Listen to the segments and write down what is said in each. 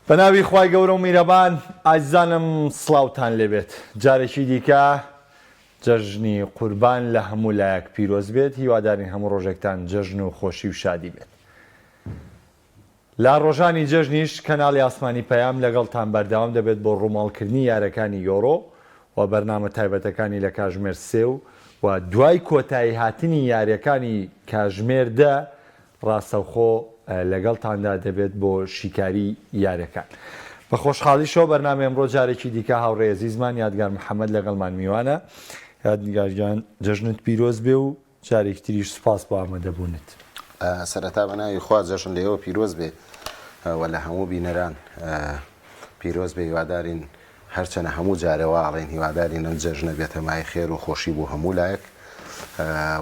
بەناوی خوای گەورە و میرەبان ئازیزانم سڵاوتان لێبێت جارێکی دیکە جەژنی قوربان لە هەموو لایەک پیرۆز بێت هیوادارین هەموو ڕۆژێکتان جەژن و خۆشی و شادی بێت لا ڕۆژانی جەژنیش کەناڵی ئاسمانی پەیام لەگەڵتان بەردەوام دەبێت بۆ ڕووماڵکردنی یاریەکانی یۆرۆ و بەرنامە تایبەتەکانی لە کاژمێر 3 و دوای کۆتایی هاتنی یاریەکانی کاژمێر 10 ڕاستەوخۆ لەگەڵتاندا دەبێت بۆ شیکاری یاریەکان. بە خۆشحاڵیشەوە بەرنامە ئەمڕۆ جارێکی دیکە هاوڕێ عەزیزمان یادگار محەممەد لەگەڵمان میوانە. یادگارگیان جەژنت پیرۆز بێ و جارێکی تریش سوپاس بۆ ئامادەبوونت. سەرەتا بەناوی خوا جەژن لێەوە پیرۆز بێ و لە هەموو بینەران پیرۆز بێ هیوادارین هەرچەنە هەموو جارەوەڵێن هیوادارین ئەم جەژنە بێتە مای خێر و خۆشی بۆ هەموو لایەک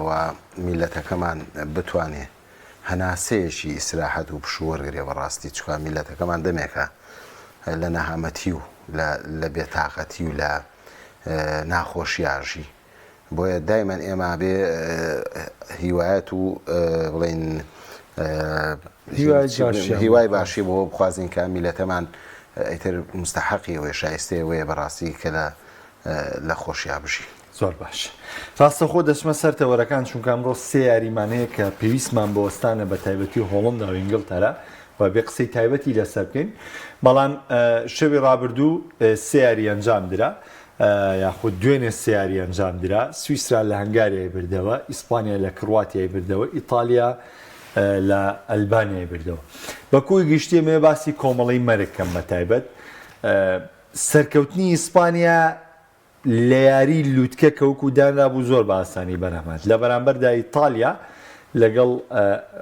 و میلەتەکەمان بتوانێ هەناسەیەکی ئیسراحەت و پشوەرگرێ بەڕاستی چکا میلەتەکەمان دەمێکە لە نەهامەتی و لە بێتاقەتی و لە ناخۆشیاژی بۆیە دایمەن ئێمە بێ هیوایەت و بڵێن هیوای باشی بۆ بخوازین کە میلەتەمان ئیتر مستحقی وێ شایستێ وێ بەڕاستی کە لە خۆشیا بژی. زۆر باش. ڕاستەخۆ دەچمە سەر تەوەرەکان چونکە ئەمڕۆ سێ یاریمانەیە کە پێویستمان بۆ ئەستانە بە تایبەتی و هۆڵندا و ئینگلتەرا و بێ قسەی تایبەتی لەسەر بکەین بەڵام شەوی ڕابردوو سێ یاری ئەنجام درا یاخود دوێنێ سێ یاری ئەنجام درا. سویسرا لە هەنگاریای بردەوە، ئیسپانیا لە کرواتیای بردەوە، ئیتالیا لە ئەلبانیای بردەوە. بە کۆی گشتی مێ باسی کۆمەڵی مەرگکەم بە تایبەت سەرکەوتنی ئیسپانیا لە یاری لووتکە کەوکو دانرا بوو زۆر باسانی بەرەمات لە بەرامبەردا ئیتالیا لەگەڵ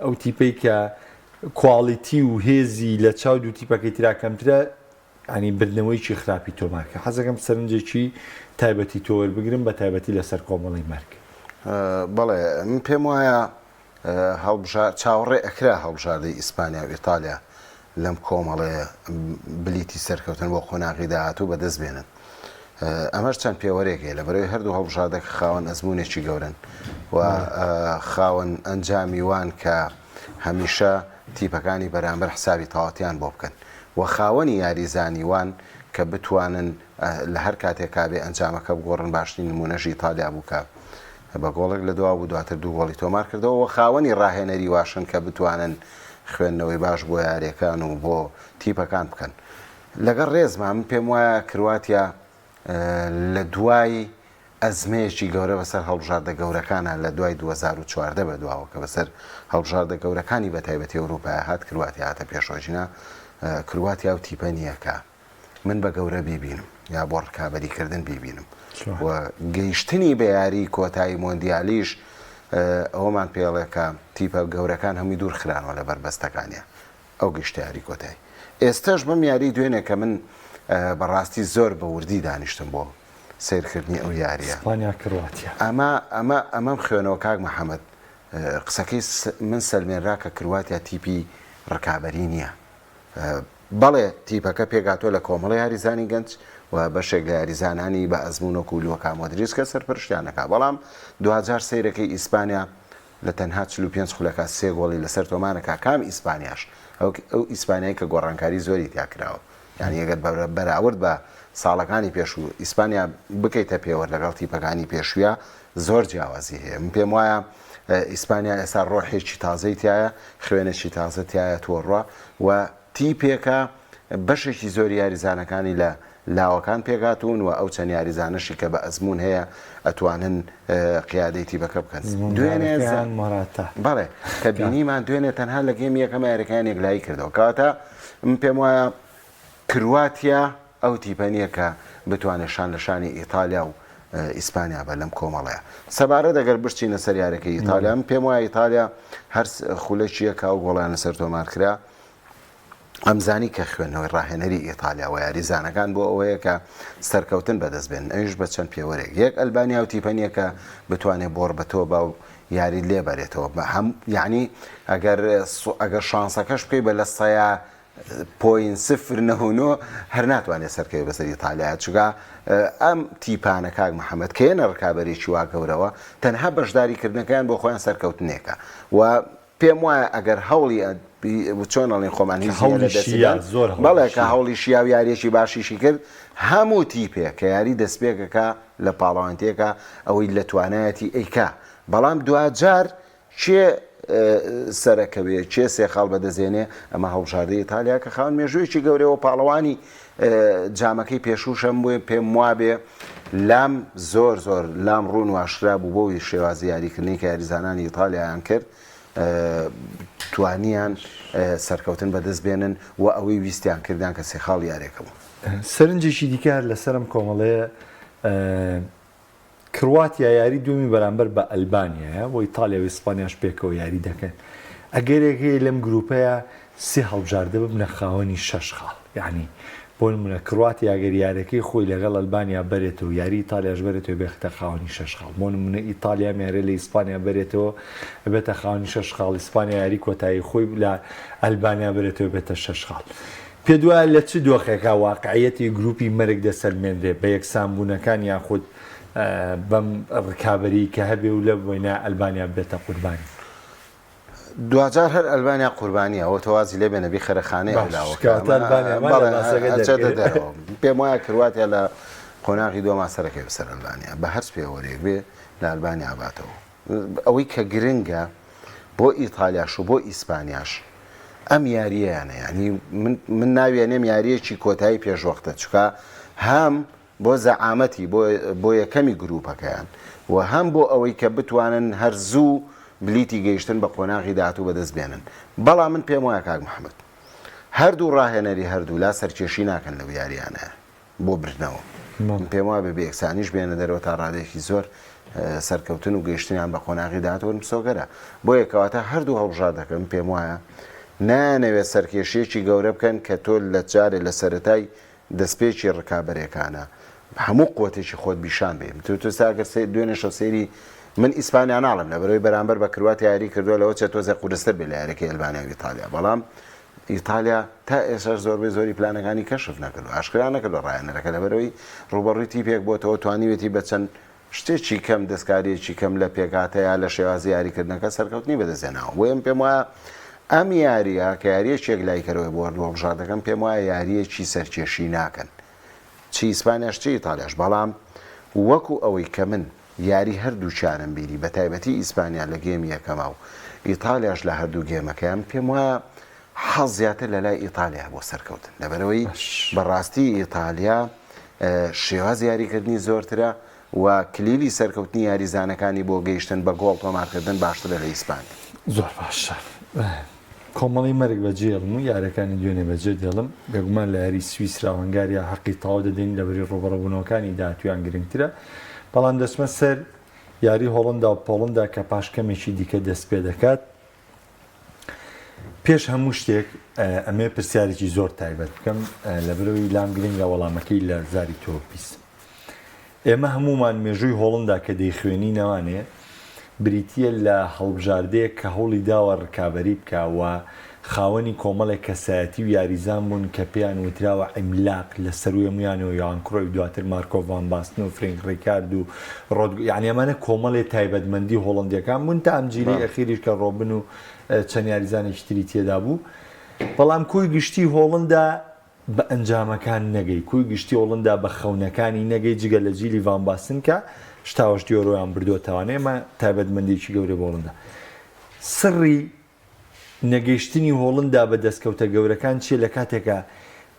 ئەو تیپەی کە کواڵیتی و هێزی لە چاو دوو تیپەکەی ترا کەمترە ئەنی بردنەوەیکی خراپی تۆماکە. حەزەکەم سەرنجێکی تایبەتی تۆ وەربگرم بە تایبەتی لەسەر کۆمەڵی مەرگ. بەڵێ من پێم وایە چاوەڕێ ئەکرا هەڵبژاردەی ئیسپانیا و ئیتالیا لەم کۆمەڵەیە بلیتی سەرکەوتن بۆ قۆناغی داهاتوو بەدەست بێنن. ئەمەش چەند پێوەرێکێ لە بەرەوەی هەردوو هەڵبژاردەکە خاوەن ئەزمونێکی گەورن و خاوەن ئەنجامی وان کە هەمیشە تیپەکانی بەرامبەر حسابی تەواوەتیان بۆ بکەن و خاوەنی یاریزانی وان کە بتوانن لە هەر کاتێکا بێ ئەنجامەکە بگۆڕن. باشترین نمونەژی ئیتالیا بووکە بە گۆڵێک لە دوا بوو دواتر دوو گۆڵی تۆمار کردەوە و خاوەنی ڕاهێنەری واشن کە بتوانن خوێندنەوەی باش بۆ یاریەکان و بۆ تیپەکان بکەن. لەگەڵ ڕێزمان من پێم وایە کرواتیا لە دوای ئەزمەیەکی گەورە بەسەر هەڵبژاردە گەورەکانە لە دوای 2014 بەدواوە کە بەسەر هەڵبژاردە گەورەکانی بە تایبەتی ئەوروپای هات کرواتیا هاتە پێشۆژینە. کرواتیا و تیپە نییەکە من بە گەورە بیبینم یا بۆ ڕکابەریکردن بیبینم و گەیشتنی بە یاری کۆتایی مۆندیالیش ئەوەمان پێڵێکە تیپە گەورەکان هەمووی دوور خرانەوە لە بەربەستەکانیە ئەو گەیشتە یاری کۆتایی. ئێستاش بەم یاری دوێنێ کە من بەڕاستی زۆر بە وردی دانیشتم بۆ سیرکردنی ئەو یاریە ئەمەم خوێنەوە کاک محەممەد قسەکەی من سەلمێنرا کە کرواتیا تیپی ڕکابەری نییە. بەڵێ تیپەکە پێگاتۆ لە کۆمەڵی یاریزانی گەنج و بەشێک لە یاریزانانی بە ئەزمونە و لووەکە مۆدریس کە سەرپەرشتیانەکە بەڵام 2000 سەیرەکەی ئیسپانیا لە تەنها 45 خولەکە سێ گۆڵی لەسەر تۆمانەکە کام ئیسپانیاش ئەو ئیسپانیایی کە گۆڕانکاری زۆری تیاکراوە یعنی ئەگەر بەراورد بە ساڵەکانی پێشوو ئیسپانیا بکەیتە پێوە لەگەڵ تیپەکانی پێشوویە زۆر جیاوازی هەیە. من پێم وایە ئیسپانیا ئێستا ڕۆحێکی تازەی تایە خوێنێکی تازە تایە تۆڕە و تیپێکە بەشێکی زۆری یاریزانەکانی لە لاوەکان پێگاتون و ئەو چەند یاریزانەشی کە بە ئەزمون هەیە ئەتوانن قیادەی تیپەکە بکەن. دوێنێ بەڵێ کە بینیمان دوێنێ تەنها لە گەیمی یەکەم یاریەکان یەکلایی کردەوە کاتە من پێم وایە کرواتیا ئەو تیپە نییە کە بتوانێت شان لە شانی ئیتالیا و ئیسپانیا بە لەم کۆمەڵەیە. سەبارە دەگەر بچینە سەر یارەکەی ئیتالیا من پێم وایە ئیتالیا هەر خولەکیەکە ئەو گۆڵیان لەسەر تۆمار کرا ئەمزانی کە خوێنەوەی ڕاهێنەری ئیتالیا و یاریزانەکان بۆ ئەوەیە کە سەرکەوتن بەدەست بێن. ئەویش بە چەند پێوەرێک یەک ئەلبانیا و تیپە نییە کە بتوانێت بۆڕ بەتەوە با و یاری لێبەرێتەوە هەم یعنی ئەگەر شانسەکەش بکەی بە لە سەیە پۆین سفر نەهونۆ هەر ناتوانێت سەرکەوی بەسەر ئیتالیا چووکە ئەم تیپانە کاک محەممەد کێنە ڕکابەرێکی وا گەورەوە تەنها بەشداریکردنەکەیان بۆ خۆیان سەرکەوتنێکە و پێم وایە ئەگەر هەوڵی چۆن ئەڵێن خۆمان هەوڵی شیعە زۆر هەوڵی بەڵێ کە شیعە. هەوڵی شیا و یاریەکی باشیشی کرد هەموو تیپێک کە یاری دەستپێکەکە لە پاڵەوانتێکە ئەوەی لە توانایەتی ئەیکا بەڵام دوجار چێ سەرەکەوێ چێ سێخاڵ بەدەزێنێ ئەمە هەڵبژاردەی ئیتالیا کە خاون مێژوویەکی گەورەوە پاڵەوانی جامەکەی پێشوشەم بووێ پێم وابێ لام زۆر زۆر لام ڕوون و ئاشرا بوو بۆی شێوازی یاریکردنی کە یاریزانانی ئیتالیایان کرد توانیان سەرکەوتن بەدەست بێنن و ئەوەی ویستیان کردیان کە سێخاڵ یاریەکە بوو. سەرنجێکی دیکار لەسرم کۆمەڵەیە کرواتیا یاری دومی بەرامبەر بە ئەلبانیایە بۆ ئیتالیا و ئیسپانیاش پێکەوە یاری دەکەن ئەگەرێکی لەم گروپەیە سێ هەڵبژاردە ببنە خاوەنی شەش خاڵ یعنی بۆ نمونە کرواتیا ئەگەر یارەکەی خۆی لەگەڵ ئەلبانیا بەرێتەوە یاری ئیتالیاش بەرێتەوە بێختە خاوەنی شەش خاڵ بۆ نمونە ئیتالیا میارێ لە ئیسپانیا بەرێتەوە بێتە خاوەنی شەش خاڵ ئیسپانیا یاری کۆتایی خۆی لە ئەلبانیا بەرێتەوە بێتە شەش خاڵ پێ دوایە لە چ دۆخێکا واقعەتی گروپی مەرگ دەسەلمێنرێ بە یەکسانبوونەکان یاخود بەم ڕکابەری کە هەبێ و لە بۆینە ئەلبانیا بێتە قوربانی دوجار هەر ئەلبانیا قوربانیە ئەوە تەوازی لێ بێنە خەرەخانەی پێم وایە کرواتیا لە قۆناغی دۆ ماسەرەکەی بەسەر ئەلبانیا بە هەرچ پێوەرێک بێ لە ئەلبانیا باتەوە ئەوەی کە گرنگە بۆ ئیتالیاش و بۆ ئیسپانیاش ئەم یاریەیانە ینی من ناوێنێم یاریەکی کۆتایی پێشوەختە چکە هەم بۆ زەعامەتی بۆ یەکەمی گروپەکەیان و هەم بۆ ئەوەی کە بتوانن هەرزوو بلیتی گەیشتن بە قۆناغی داهاتوو بەدەست بێنن بەڵام من پێم وایە کاک محەممەد هەردوو ڕاهێنەری هەردوو لا سەرکێشی ناکەن لەو یاریانە بۆ برنەوە پێم وایە بە یەکسانیش بێنە دەرەوە تا ڕادێکی زۆر سەرکەوتن و گەیشتنیان بە قۆناغی داهاتوە مسۆگەرە بۆ یەکەواتە هەردوو هەڵبژار دەکەن پێم وایە نانەوێت سەرکێشیەکی گەورە بکەن کە تۆ لە جارێ لە سەرەتای دەستپێکی ڕکابەرێکانە هەموو قوتێکی خۆت بیشان بێ تو ساگەر دوێنێشە سەیری من ئیسپانیا ناڵم لە بەرەوەی بەرامبەر بە کرواتیا یاری کردووە لەوە چێت تۆزە قورستر بێ لە یاریەکەی ئەلبانیا و ئیتالیا بەڵام ئیتالیا تا ئێستا زۆربەی زۆری پلانەکانی کەشف نەکردو ئاشکرا نەکردو ڕایەنەرەکە لە بەرەوەی ڕوبەڕووی تیپێک بۆتەوە توانیوێتی بە چەند شتێکی کەم دەستکاریەکی کەم لە پێکاتەیە لە شێوازی یاریکردنەکە سەرکەوتنی بەدەستێناوە بۆ ئەم پێم وایە ئەم یاریە کە یاریەکێک لایکەرەوەی بۆ هەڵبژار دەکەن پێم وایە یاریەکی سەرکێشی ناکەن چی ئیسپانیاش چی ئیتالیاش بەڵام وەکو ئەوەی کە من یاری هەردووچارم بیری بە تایبەتی ئیسپانیا لە گێمی یەکەما و ئیتالیاش لە هەردوو گێمەکەیان پێم وایە حەز زیاتر لە لای ئیتالیا بۆ سەرکەوتن لەبەرەوەی بەڕاستی ئیتالیا شێواز یاریکردنی زۆرترە و کلیلی سەرکەوتنی یاریزانەکانی بۆ گەیشتن بە گۆڵ تۆمارکردن باشترە لە ئیسپانیا زۆر باشە کۆمەڵی مەرگ بەجێڵم و یارەکانی دوێنێ بەجێ دێڵم بێگومان لە یاری سویسرا هەنگاریا حەقی تاوا دەدەین لەبەری ڕۆبەڕەبوونەوەکانی داهاتوویان گرنگترە بەڵام دەچمە سەر یاری هۆڵندا و پۆڵندا کە پاشکەمێکی دیکە دەست پێ دەکات پێش هەموو شتێک ئەمێ پرسیارێکی زۆر تایبەت بکەم لەبەرەوەی لام گرنگە وەڵامەکەی لە زاری تۆ بیست ئێمە هەمومان مێژووی هۆڵندا کە دەیخوێنی نەوانێ بریتە لە هەڵبژاردەیە کە هەوڵی داوە ڕکابەری بکەوە خاوەنی کۆمەڵێک کەسایەتی و یاریزان بوون کە پێیان وتراوە ئەیملاق لە سەروی هەمویانەوە یان کڕۆی دواتر مارکۆ ڤان باستن و فرینک ڕیکارد و ڕۆد یعنی ئەمانە کۆمەڵێ تایبەتمەندی هۆڵندیەکان بوون تا ئەمجیلی ئەخیریش کە ڕۆبن و چەند یاریزانێکی تری تێدا بوو بەڵام کۆی گشتی هۆڵندا بە ئەنجامەکان نەگەی کۆی گشتی هۆڵندا بە خەونەکانی نەگەی جگە لە جیلی ڤان باستن کە شتاوەشتی ئۆرۆیان بردووەتەوانێ ئەمە تایبەتمەندێکی گەورە بۆ هۆڵندا سڕی نەگەیشتنی هۆڵندا بە دەستکەوتە گەورەکان چیە لە کاتێکە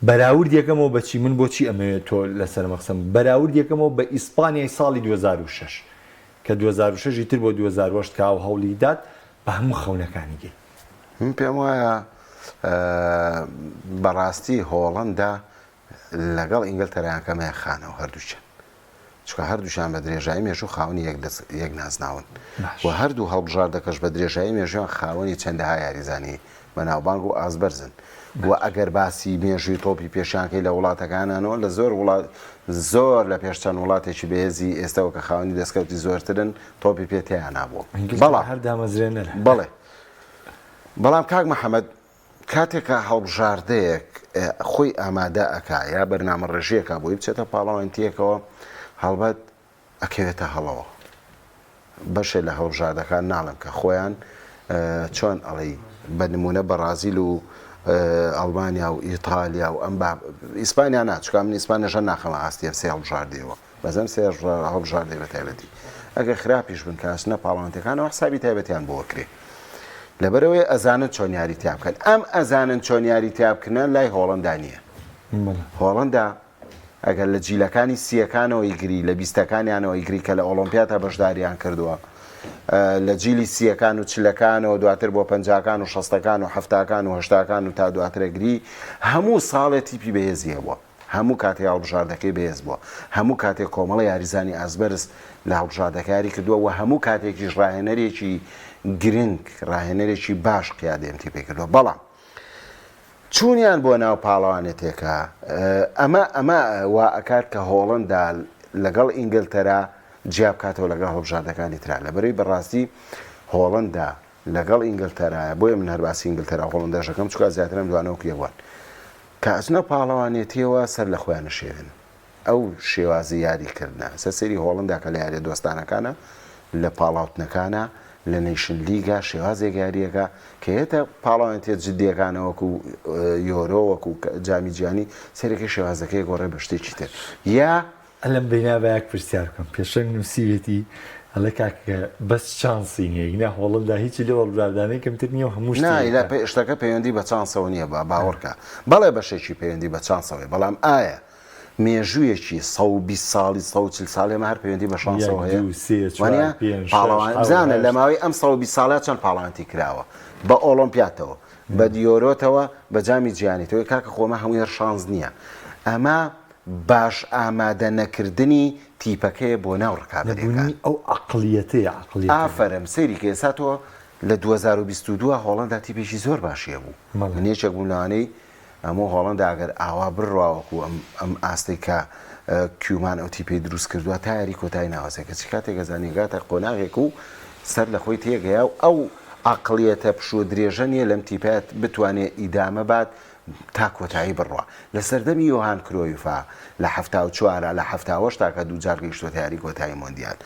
بەراورد یەکەمەوە بەچی من بۆچی ئەمەوێت تۆ لەسەر مەقسەم بەراورد یەکەمەوە بە ئیسپانیای ساڵی 2006 کە 2006 تر بۆ 2008 کاو هەوڵی داد بە هەموو خەونەکانی گەی من پێم وایە بەڕاستی هۆڵندا لەگەڵ ئینگلتەرایانکەمەیە خانەوە هەردووچە چکە هەردووشان بە درێژایی مێژوو خاوەنی یەک نازناون و هەردوو هەڵبژار دەکەش بە درێژایی مێژویان خاوەنی چەندەها یاریزانی بەناوبانگ و ئازبەرزن و ئەگەر باسی مێژووی تۆپی پێشیانکەی لە وڵاتەکانانەوە لە زۆر لە پێشچەند وڵاتێکی بەهێزی ئێستاەوە کە خاوەنی دەستکەوتی زۆرترن تۆپی پێتیان نابوو بەڵێ بەڵام کاک محەممەد کاتێکە هەڵبژاردەیەک خۆی ئامادە ئەکا یا بەرنامە ڕێژەیەکە بۆی بچێتە پاڵەوەنتیەکەوە هەڵبەت ئەکەوێتە هەڵەوە بەشێ لە هەڵبژاردەکان ناڵم کە خۆیان چۆن ئەڵێ بە نمونە بەرازیل و ئەڵمانیا و ئیتالیا و ئەم ئیسپانیا ناچکە من ئیسپانیاژە ناخەمە ئاستێ سێ هەڵبژاردەوە بەزەم سێ هەڵبژاردێ بە تایبەتی ئەگە خراپیش بن کاسنە پاڵەوانتەکانەوە حسابی تایبەتیان بۆ وەکرێ لەبەرەوەی ئەزانن چۆن یاری تیا بکەن ئەم ئەزانن چۆن یاری تیا بکردن لای هۆڵەندا نییە هۆڵەندا ئەگەر لە جیلەکانی سیەکانەوە ئیگری لە بیستەکانیانەوە ئیگری کە لە ئۆلۆمپیاتە بەشداریان کردووە لە جیلی سیەکان و چلەکانەوە دواتر بۆ پەنجاکان و شەستەکان و هەفتاکان و هەشتاکان و تا دواترەگری هەموو ساڵێتی پی بەهێزیە بووە هەموو کاتێک هەڵبژاردەکەی بەهێز بووە هەموو کاتێک کۆمەڵی یاریزانی ئازبەرز لە هەڵبژاردەکاری کردووە و هەموو کاتێکیش ڕاهێنەرێکی گرنگ ڕاهێنەرێکی باش قیادێمتی پێ کردووە بەڵام چوونیان بۆ ناو پاڵەوانێتێکە ئەمە وا ئەکات کە هۆڵندا لەگەڵ ئینگلتەرا جیاب کاتەوە لەگەڵ هەڵبژاردەکانی ترا لەبەرەوەی بەڕاستی هۆڵندا لەگەڵ ئینگلتەرایە بۆیە من هەرباسی ئینگلتەرا هۆڵندەژەکەم چکات زیاترم دوانەوە کێوان کە ئەچنە پاڵەوانێتیەوە سەر لە خۆیان شێوێن ئەو شێوازی یاریکردە سەری هۆڵندا کە لە یاریە دۆستانەکانە لە پاڵاوتنەکانە لە نیشن لیگا شێوازێک یاریەکە کە هێتە پاڵەوانێتێت جددیەکانەوەکو یۆرۆ وەکو جامی گیانی سەرێکی شێوازەکەی گۆڕێ بە شتێکی تر یا ئەلم بینابەیەک پرسیار بکەم پێشنگ نووسیوێتی هەڵە کاکە بەس چانسی نیە هۆڵندا هیچی لە هەڵبژاردانەی کەمتر نییە هەموو شتەکە پەیوەندی بە چانسەوە نییە بە باوەڕکە بەڵێ بەشێکی پەیوەندی بە چانسەوەی بەڵام ئایا مێژوویەکی 120 ساڵی 140 ساڵێ هەر پەیوەندی بە شانسەوە هەیە پاڵەوانزانە لە ماوەی ئەم 120 ساڵە چەند پاڵانتی کراوە بە ئۆلۆمپیاتەوە بە دیۆرۆتەوە بە جامی جیانیتەوەی کاکە خۆمە هەمووی هەر شانس نییە ئەمە باش ئامادە نەکردنی تیپەکەیە بۆ ناو ڕکابەرەکان ئەو عقلیەتەیە ئافرەم سەیری کە ئێساتەوە لە 2022 هۆڵندا تیپێکی زۆر باشیە بوو منێکێک بوو لەوانەی ئەمە هۆڵندا ئەگەر ئاوا بڕواوەکو ئەم ئاستی کە کیومان ئەو تیپی دروست کردووە تا یاری کۆتای ناوەزەکە چی کاتێک گەزانیگاتە قۆناغێک و سەر لە خۆی تێگەیا و ئەو عقلیەتە پشووە درێژە نیە لەم تیپات بتوانێت ئیدامە بات تا کۆتایی بڕوا لە سەردەمی یۆهان کرۆیفا لە 1970 لە 1970 تا کە دووجار گەیشتووە یاری کۆتایی مۆندیال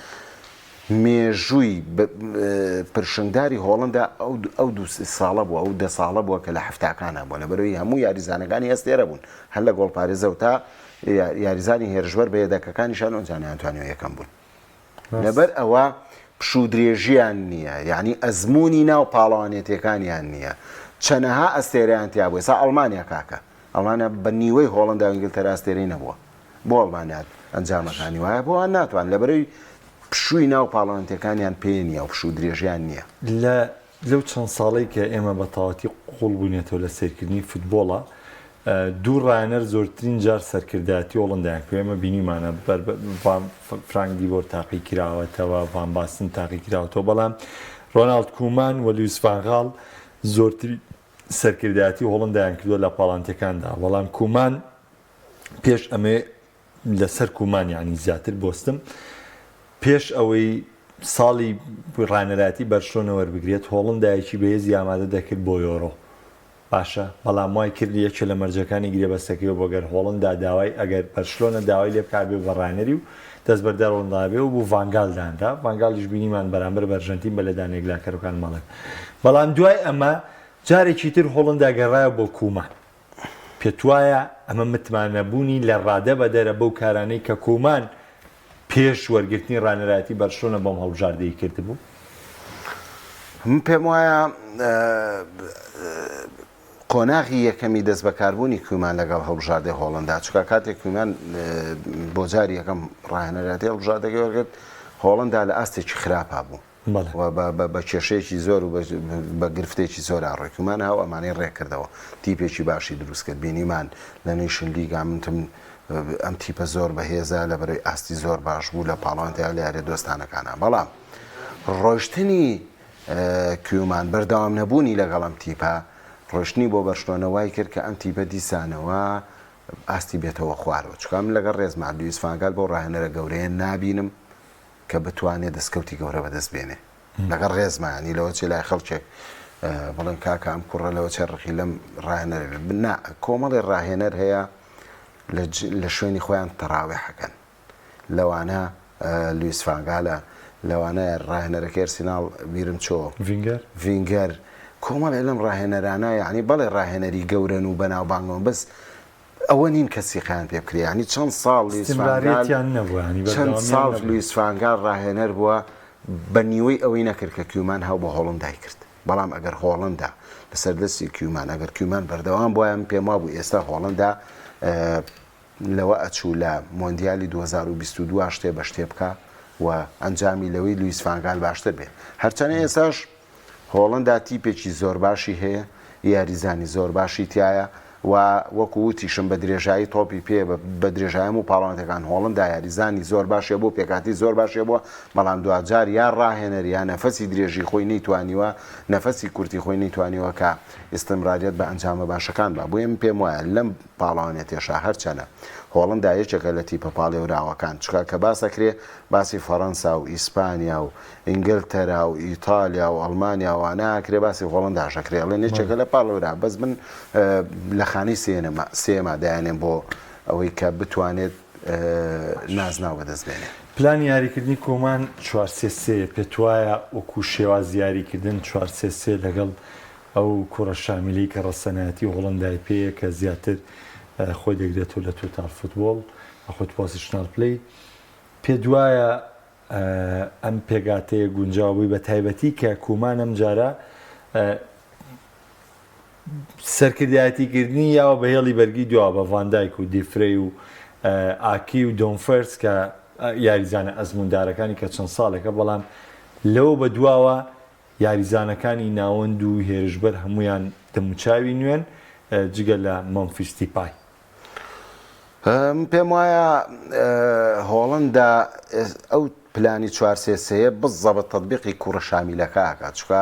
مێژووی پرشنگداری هۆڵندا ئەو دو ساڵە بووە ئەو 10 ساڵە بووە کە لە هەفتاکانە بووە لەبەرەوەی هەموو یاریزانەکانی هەستێرە بوون هەر لە گۆڵپارێزە و تا یاریزانی هێرشبەر بە یەدەکەکانیشان ئەوجانیان توانیوە یەکەم بوون لەبەر ئەوە پشوو درێژیان نییە یعنی ئەزمموی ناو پاڵەوانێتەکانیان نییە چەنەها ئەستێرەیان تیا بووە سا ئەڵمانیا کاکە ئەڵمانیا بە نیوەی هۆڵندا و ئینگلتەرا ئەستێرەی نەبووە بۆ ئەڵمانیات ئەنجامەکانی وایە بۆوان ناتوان لەبەرەوەی پشووی ناو پاڵەوانێتەکانیان پێ نییە و پشوو درێژیان نییە لەو چەند ساڵی کە ئێمە بە تەواتی قوڵ بوونێتەوە لە سەرکردنی فوتبۆڵە دوو ڕایەنەر زۆرترین جار سەرکردایەتی هۆڵندایان کە ئێمە بینیمانە فرانک دیبۆر تاقی کراوەتەوە ڤان باستن تاقی کراوەتەوە بەڵام ڕۆناڵد کومان و لویس فان غاڵ زۆرتری سەرکردایەتی هۆڵندایان کردووە لە پاڵانتەکاندا بەڵام کومان پێش ئەمێ لەسەر کومان یانی زیاتر بۆستم پێش ئەوەی ساڵی ڕانەراتی بەرشۆنە وەربگرێت هۆڵندایەکی بەهێزی ئامادە دەکرد بۆ یۆڕۆ باشە بەڵام وای کردی یەکێ لە مەرجەکانی گرێبەستەکەیەوە بۆ گەر هۆڵندا داوای ئەگەر بەرشلۆنە داوای لێ بکات بێ بە ڕانەری و دەست بەردار هۆڵندابێ و بوو ڤانگالداندا ڤانگالیش بینیمان بەرامبەر بەرژەنتین بە لەدانێک لاکەرەکان مەڵک بەڵام دوای ئەمە جارێکی تر هۆڵندا گەڕایە بۆ کومان پێت وایە ئەمە متمانەبوونی لە ڕادە بە دەرە بەو کارانەی کە کومان پێش وەرگرتنی ڕانەراتی بەرشلۆنە بۆم هەڵبژاردەی کرد بوو من پێم وایە قۆناغی یەکەمی دەست بەکاربوونی کومان لەگەڵ هەڵبژاردەی هۆڵندا چکە کاتێک کومان بۆ جاری یەکەم ڕاهێنەراتی هەڵبژاردەکەی وەرگرت هۆڵندا لە ئاستێکی خراپا بوو بە کێشەیەکی زۆر و بە گرفتێکی زۆر ئاڕێ کومان هاو ئەمانەی ڕێکردەوە تیپێکی باشی دروست کرد بینیمان لە نیشن لیگا منتم ئەم تیپە زۆر بەهێزە لە بەرەوەی ئاستی زۆر باش بوو لە پاڵەوانتەیە لە یاریە دۆستانەکانە بەڵام ڕۆیشتنی کومان بەردەوام نەبوونی لەگەڵ ئەم تیپە ڕۆشتنی بۆ بەرشلۆنەوەی کرد کە ئەم تیپە دیسانەوە ئاستی بێتەوە خوارەوە چکە من لەگەڵ ڕێزمان لویس فانگال بۆ ڕاهێنەرە گەورەیە نابینم کە بتوانێت دەستکەوتی گەورە بەدەست بێنێ لەگەڵ ڕێزمانی لەوە چێ لای خەڵکێک بڵێن کاکە ئەم کوڕە لەوە چێ ڕقی لەم ڕاهێنەر بنا کۆمەڵی ڕاهێنەر هەیە لە شوێنی خۆیان تەراویحەکەن لەوانە لویس فانگالە لەوانەیە ڕاهێنەرەکەی ئەرسیناڵ بیرم چۆ ڤینگەر کۆمەڵێ لەم ڕاهێنەرانە یعنی بەڵێ ڕاهێنەری گەورن و بەناوبانگەوە بەس ئەوە نین کەسیقیان پێ بکرێ ینی چەند ساڵ چەند ساڵ لویس فانگال ڕاهێنەر بووە بە نیوەی ئەوەی نەکرد کە کیومان هەو بە هۆڵندای کرد بەڵام ئەگەر هۆڵندا لەسەر دەستی کیومان ئەگەر کیومان بەردەوام بۆیان پێم وابوو ئێستا هۆڵندا لەوە ئەچوو لە مۆندیالی 2022 شتێ بە شتێ بکە و ئەنجامی لەوەی لویس فانگال باشتر بێ هەرچەنە ئێستاش هۆڵندا تیپێکی زۆر باشی هەیە یاریزانی زۆر باشی تایە و وەکو وتیشم بە درێژایی تۆپی پێ بە درێژایی و پاڵەوانەکان هۆڵندا یاریزانی زۆر باشێ بۆ پێکاتی زۆر باشێ بووە بەڵام دوجار یا ڕاهێنەر یا نەفەسی درێژی خۆی نەیتوانیوە نەفەسی کورتی خۆی نەیتوانیوە کە ئستمراریەت بە ئەنجامە باشەکان بە بۆ ئێمە پێم وایە لەم پاڵەوانێتێشە هەرچەنە هۆڵندا یەکێکە لە تیپە پاڵێوراوەکان چکە کە باسەکرێ باسی فەڕەنسا و ئیسپانیا و ئینگلتەرا و ئیتالیا و ئەڵمانیا و ناکرێ باسی هۆڵنداشەکرێ لە نێچێکە لە پاڵێورا بەس من لە خانەی سێمە دایانێن بۆ ئەوەی کە بتوانێت نازناو بەدەست بێنێ پلانی یاریکردنی کۆمان 4-3 پێت وایە وەکو شێواز یاریکردن 4-3 لەگەڵ ئەو کوڕە شامیلی کە ڕەسەنایەتی هۆڵندای پێیە کە زیاتر خۆی دەگرێتەوە لە تۆتال فوتبۆڵ خۆت پۆزیشنال پلی پێ دوایە ئەم پێگاتەیە گونجاوبووی بە تایبەتی کە کومان ئەم جارە سەرکردایەتیکردنی یاوە بە هێڵی بەرگی دوا بە ڤاندایک و دیفرەی و ئاکی و دۆنفەرس کە یاریزانە ئەزموندارەکانی کە چەند ساڵێکە بەڵام لەوە بە دواوە یاریزانەکانی ناوەند و هێرشبەر هەمویان دەموچاوی نوێن جگە لە مەمفیس دیپای پێم وایە هۆڵندا ئەو پلانی 4-3 بزەبەت تەطبیقی کوڕە شامیلەکە ئاکات چکە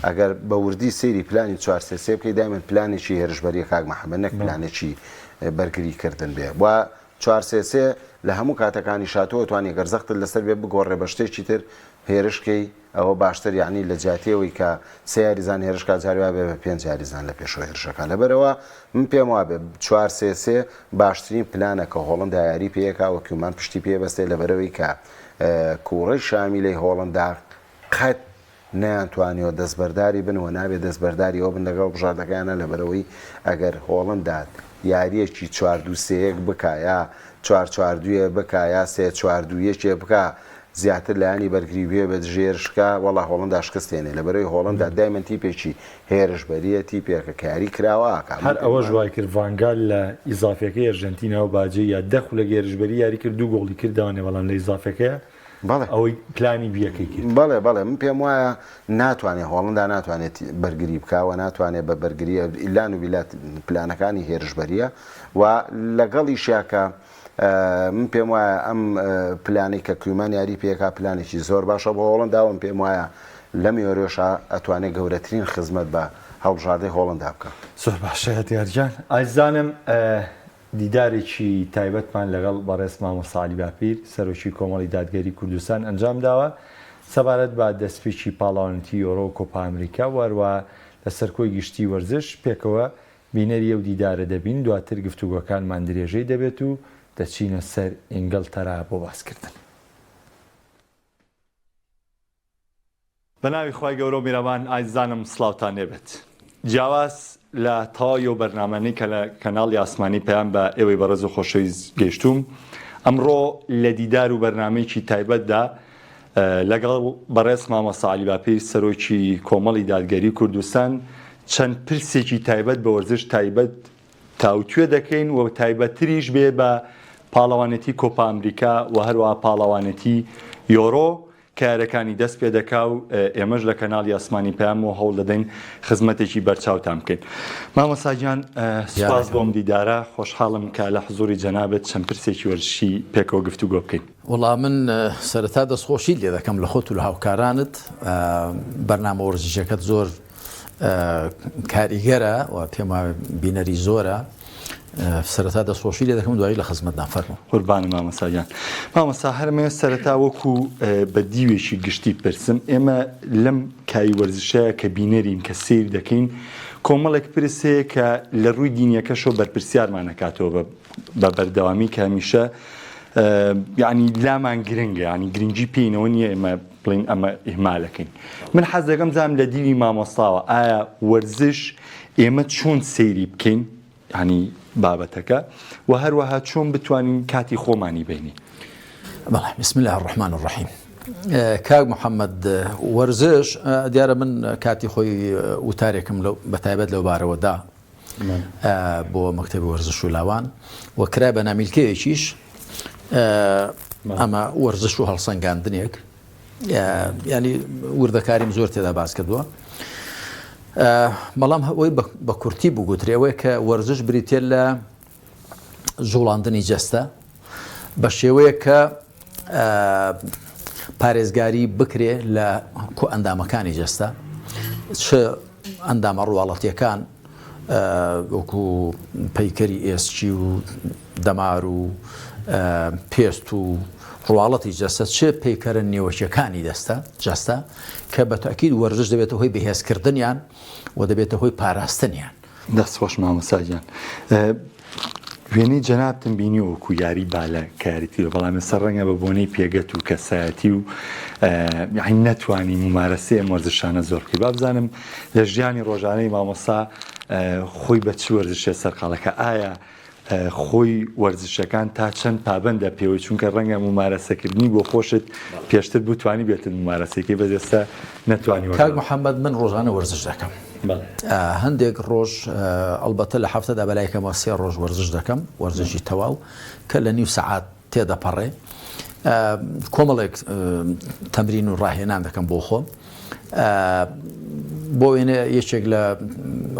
ئەگەر بە وردی سەیری پلانی 4-3 بکەی دایمەن پلانێکی هێرشبەریە کاک محەممەد نەک پلانێکی بەرگریکردن بێ و 4-3 لە هەموو کاتەکانی شاتۆ توانێت گەرزەختت لەسەر بێ بگۆڕێ بە شتێکی تر هێرشکەی ئەوە باشتر یعنی لە جاتیەوەی کە سێ یاریزان هێرشکە جارووا بێ بە 5 یاریزان لە پێشەوە هێرشەکان لەبەرەوە من پێم وابێ 4-3 باشترین پلانە کە هۆڵندا یاری پێیەکا وەکومان پشتی پێبەستێ لەبەرەوەی کە کوڕەی شامیلەی هۆڵندا قەت نەیانتوانیەوە دەستبەرداری بنەوە نابێت دەستبەرداری ئەو بن لەگەڵ بژاردەکانە لەبەرەوەی ئەگەر هۆڵندا یاریەکی 4-2-3 بکایە 4-4-2 بکایە 3-4-2 بکە زیاتر لایانی بەرگری بێ بە ژێرشکە وەڵا هۆڵندا شکستێنێ لەبەرەوەی هۆڵندا دایمەن تیپێکی هێرشبەریە تیپێکە کاری کراوەکە هەر ئەوە ژوای کرد ڤانگال لە ئیزافەکەی ئەرژەنتینا و باجێ یا دەخ لە گێرشبەری یاری کرد دوو گۆڵی کردوانێ بەڵام لە ئیزافەکەیە ئەوەی پلانی بیەکەی کرد بەڵێ من پێم وایە ناتوانێت هۆڵندا ناتوانێت بەرگری بکەوە ناتوانێت بە بەرگریە ئیلان و بیلات پلانەکانی هێرشبەریە و لەگەڵی شاکە من پێم وایە ئەم پلانی کە کومان یاری پێکا پلانێکی زۆر باشە بۆ هۆڵنداوم پێم وایە لەم یۆرێشە ئەتوانێت گەورەترین خزمەت بە هەڵبژاردەی هۆڵندا بکە زۆر باشە دیارجان ئایزانم دیدارێکی تایبەتمان لەگەڵ بەڕێز مامۆستا عەلی باپیر سەرۆکی کۆمەڵی دادگەری کوردستان ئەنجام داوە سەبارەت بە دەستپێکی پاڵاوانەتی یۆرۆ و کۆپا ئەمریکا وەروە لەسەر کۆی گشتی وەرزش پێکەوە بینەری ئەو دیدارە دەبین دواتر گفتوگۆکانمان درێژەی دەبێت و دەچینە سەر ئینگلتەرا بۆ باسکردن. بە ناوی خی گەورە و میرەوان ئایزانم سڵاوتان لێبێت. جیاواز لە تەواوی و بەرنامەی کە لە کەناڵی ئاسمانی پێیان بە ئێوەی بەڕێز و خۆشەویست گەیشتوم ئەمڕۆ لە دیدار و بەرنامەیەکی تایبەتدا لەگەڵ بەڕێز مامۆستا عەلی باپیر سەرۆکی کۆمەڵی دادگەری کوردستان چەند پرسێکی تایبەت بە وەرزش تایبەت تاوتوێ دەکەین و تایبەتریش بێ بە پاڵەوانەتی کۆپا ئەمریکا و هەروەها پاڵەوانەتی یۆرۆ کارەکانی دەست پێ دەکا و ئێمەش لە کەناڵی ئاسمانی پێیان و هەوڵ دەدەین خزمەتێکی بەرچاوتان بکەین. مامۆستا گیان سوپاس بۆم دیدارە خۆشحاڵم کە لە حزوری جەنابەت چەند پرسێکی وەرزشی پێکەوە گفتوگۆ بکەین. وەڵام من سەرەتا دەستخۆشی لێ دەکەم لە خۆت و لە هاوکارانت بەرنامە وەرزشەکەت زۆر کاریگەرە و پێما بینەری زۆرە سەرەتا دەستخۆشی لێ دەکەم دوایی لە خزمەتتان فەرموو. قوربانە مامۆستا گیان. مامۆستا هەرمێ سەرەتا وەکو بە دیوێکی گشتی پرسم ئێمە لەم کاری وەرزشەیە کە بینەرین کە سیر دەکەین کۆمەڵێک پرسەیە کە لە ڕووی دینیەکەشەوە بەرپرسیارمان نەکاتەوە بە بەردەوامی کە هەمیشە یعنی لامان گرنگە ینی گرنگی پێینەوە نییە ئێمە بڵین ئەمە ئیهمالەکەین من حەز دەکەم زانم لە دیری مامۆستاوە ئایا وەرزش ئێمە چۆن سەیری بکەین ینی بابەتەکە و هەروەها چۆن بتوانین کاتی خۆمانی بینی بەڵێ بسم الله الرحمن الرحیم کاک محەممەد وەرزش دیارە من کاتی خۆی وتارێکم بەتایبەت لەو بارەوەدا بۆ مەکتەبی وەرزش و لاوان و کرا بە نامیلکەیەکیش ئەمە وەرزش و هەڵسەنگاندنێک ینی وردەکاریم زۆر تێدا باس کردووە بەڵام ئەوەی بە کورتی بگوترێەوەی کە وەرزش بریتێ لە زوڵاندنی جەستە بە شێوەیە کە پارێزگاری بکرێ لە ئەندامەکانی جەستە چ ئەندامە ڕواڵەتیەکان وەکو پەیکەری ئێسچی و دەمار و پێست و ڕواڵەتی جەستە چه پەیکەرە نێوەشیەکانی جەستە کە بە تاکید وەرزش دەبێتە هۆی بەهێزکردنیان و دەبێتە هۆی پاراستنیان دەستخۆش مامۆستاجیان وێنەی جەنابتم بینی وەکو یاری بالە کاریتیوە بەڵام سەر ڕەنگە بە بۆنەی پێگەت و کەسایەتی و یعنی نەتوانی ممارەسەی ئەم وەرزشانە زۆر بکەی با بزانم لە ژیانی ڕۆژانەی مامۆستا خۆی بە چ وەرزشێ سەرقاڵەکە ئایا خۆی وەرزشەکان تا چەند پابندە پێوەی چونکە ڕەنگە ممارەسەکردنی بۆ خۆشت پێشتر بتوانی بێتن ممارەسێکی بەجێستا نەتوانی کاک محەممەد من ڕۆژانە وەرزش دەکەم هەندێک ڕۆژ ئەلبەتە لە هەفتەدا بەلایکەمە 3 ڕۆژ وەرزش دەکەم وەرزشی تەواو کە لە نیو سەعات تێدەپەڕێ کۆمەڵێک تەمرین و ڕاهێنان دەکەم بۆ خۆم بۆ وێنە یەکێک لە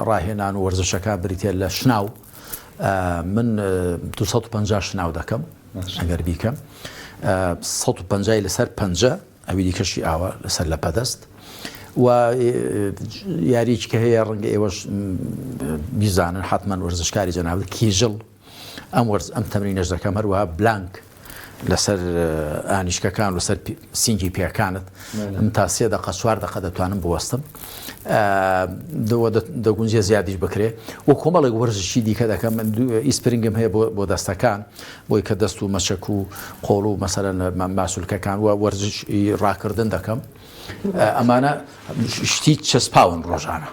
ڕاهێنان و وەرزشەکە بریتێ لە شناو من 250 شناو دەکەم ئەگەر بیکەم 150 لەسەر 50 ئەوی دیکەشی ئاوە لەسەر لە پەدەست و یاریچ کە هەیە ڕەنگە ئێوەش بیزانن حتمما وەرزشکاری جەناب کیژڵ ئەم تەمرینەش دەکەم هەروەها بلانک لەسەر ئانیشکەکان لەسەر سینگی پێکانت تا 3 دقە 4 دقە دەتوانم بوەستم دەگونجێ زیادیش بکرێ و کۆمەڵێک وەرزشی دیکە دەکەم ئیسپرینگم هەیە بۆ دەستەکان بۆی کە دەست و مەچەک و قۆڵ و مەسەرەن ماسوولکەکان و وەرزشی ڕاکردن دەکەم ئەمانە شتی چەسپاون ڕۆژانە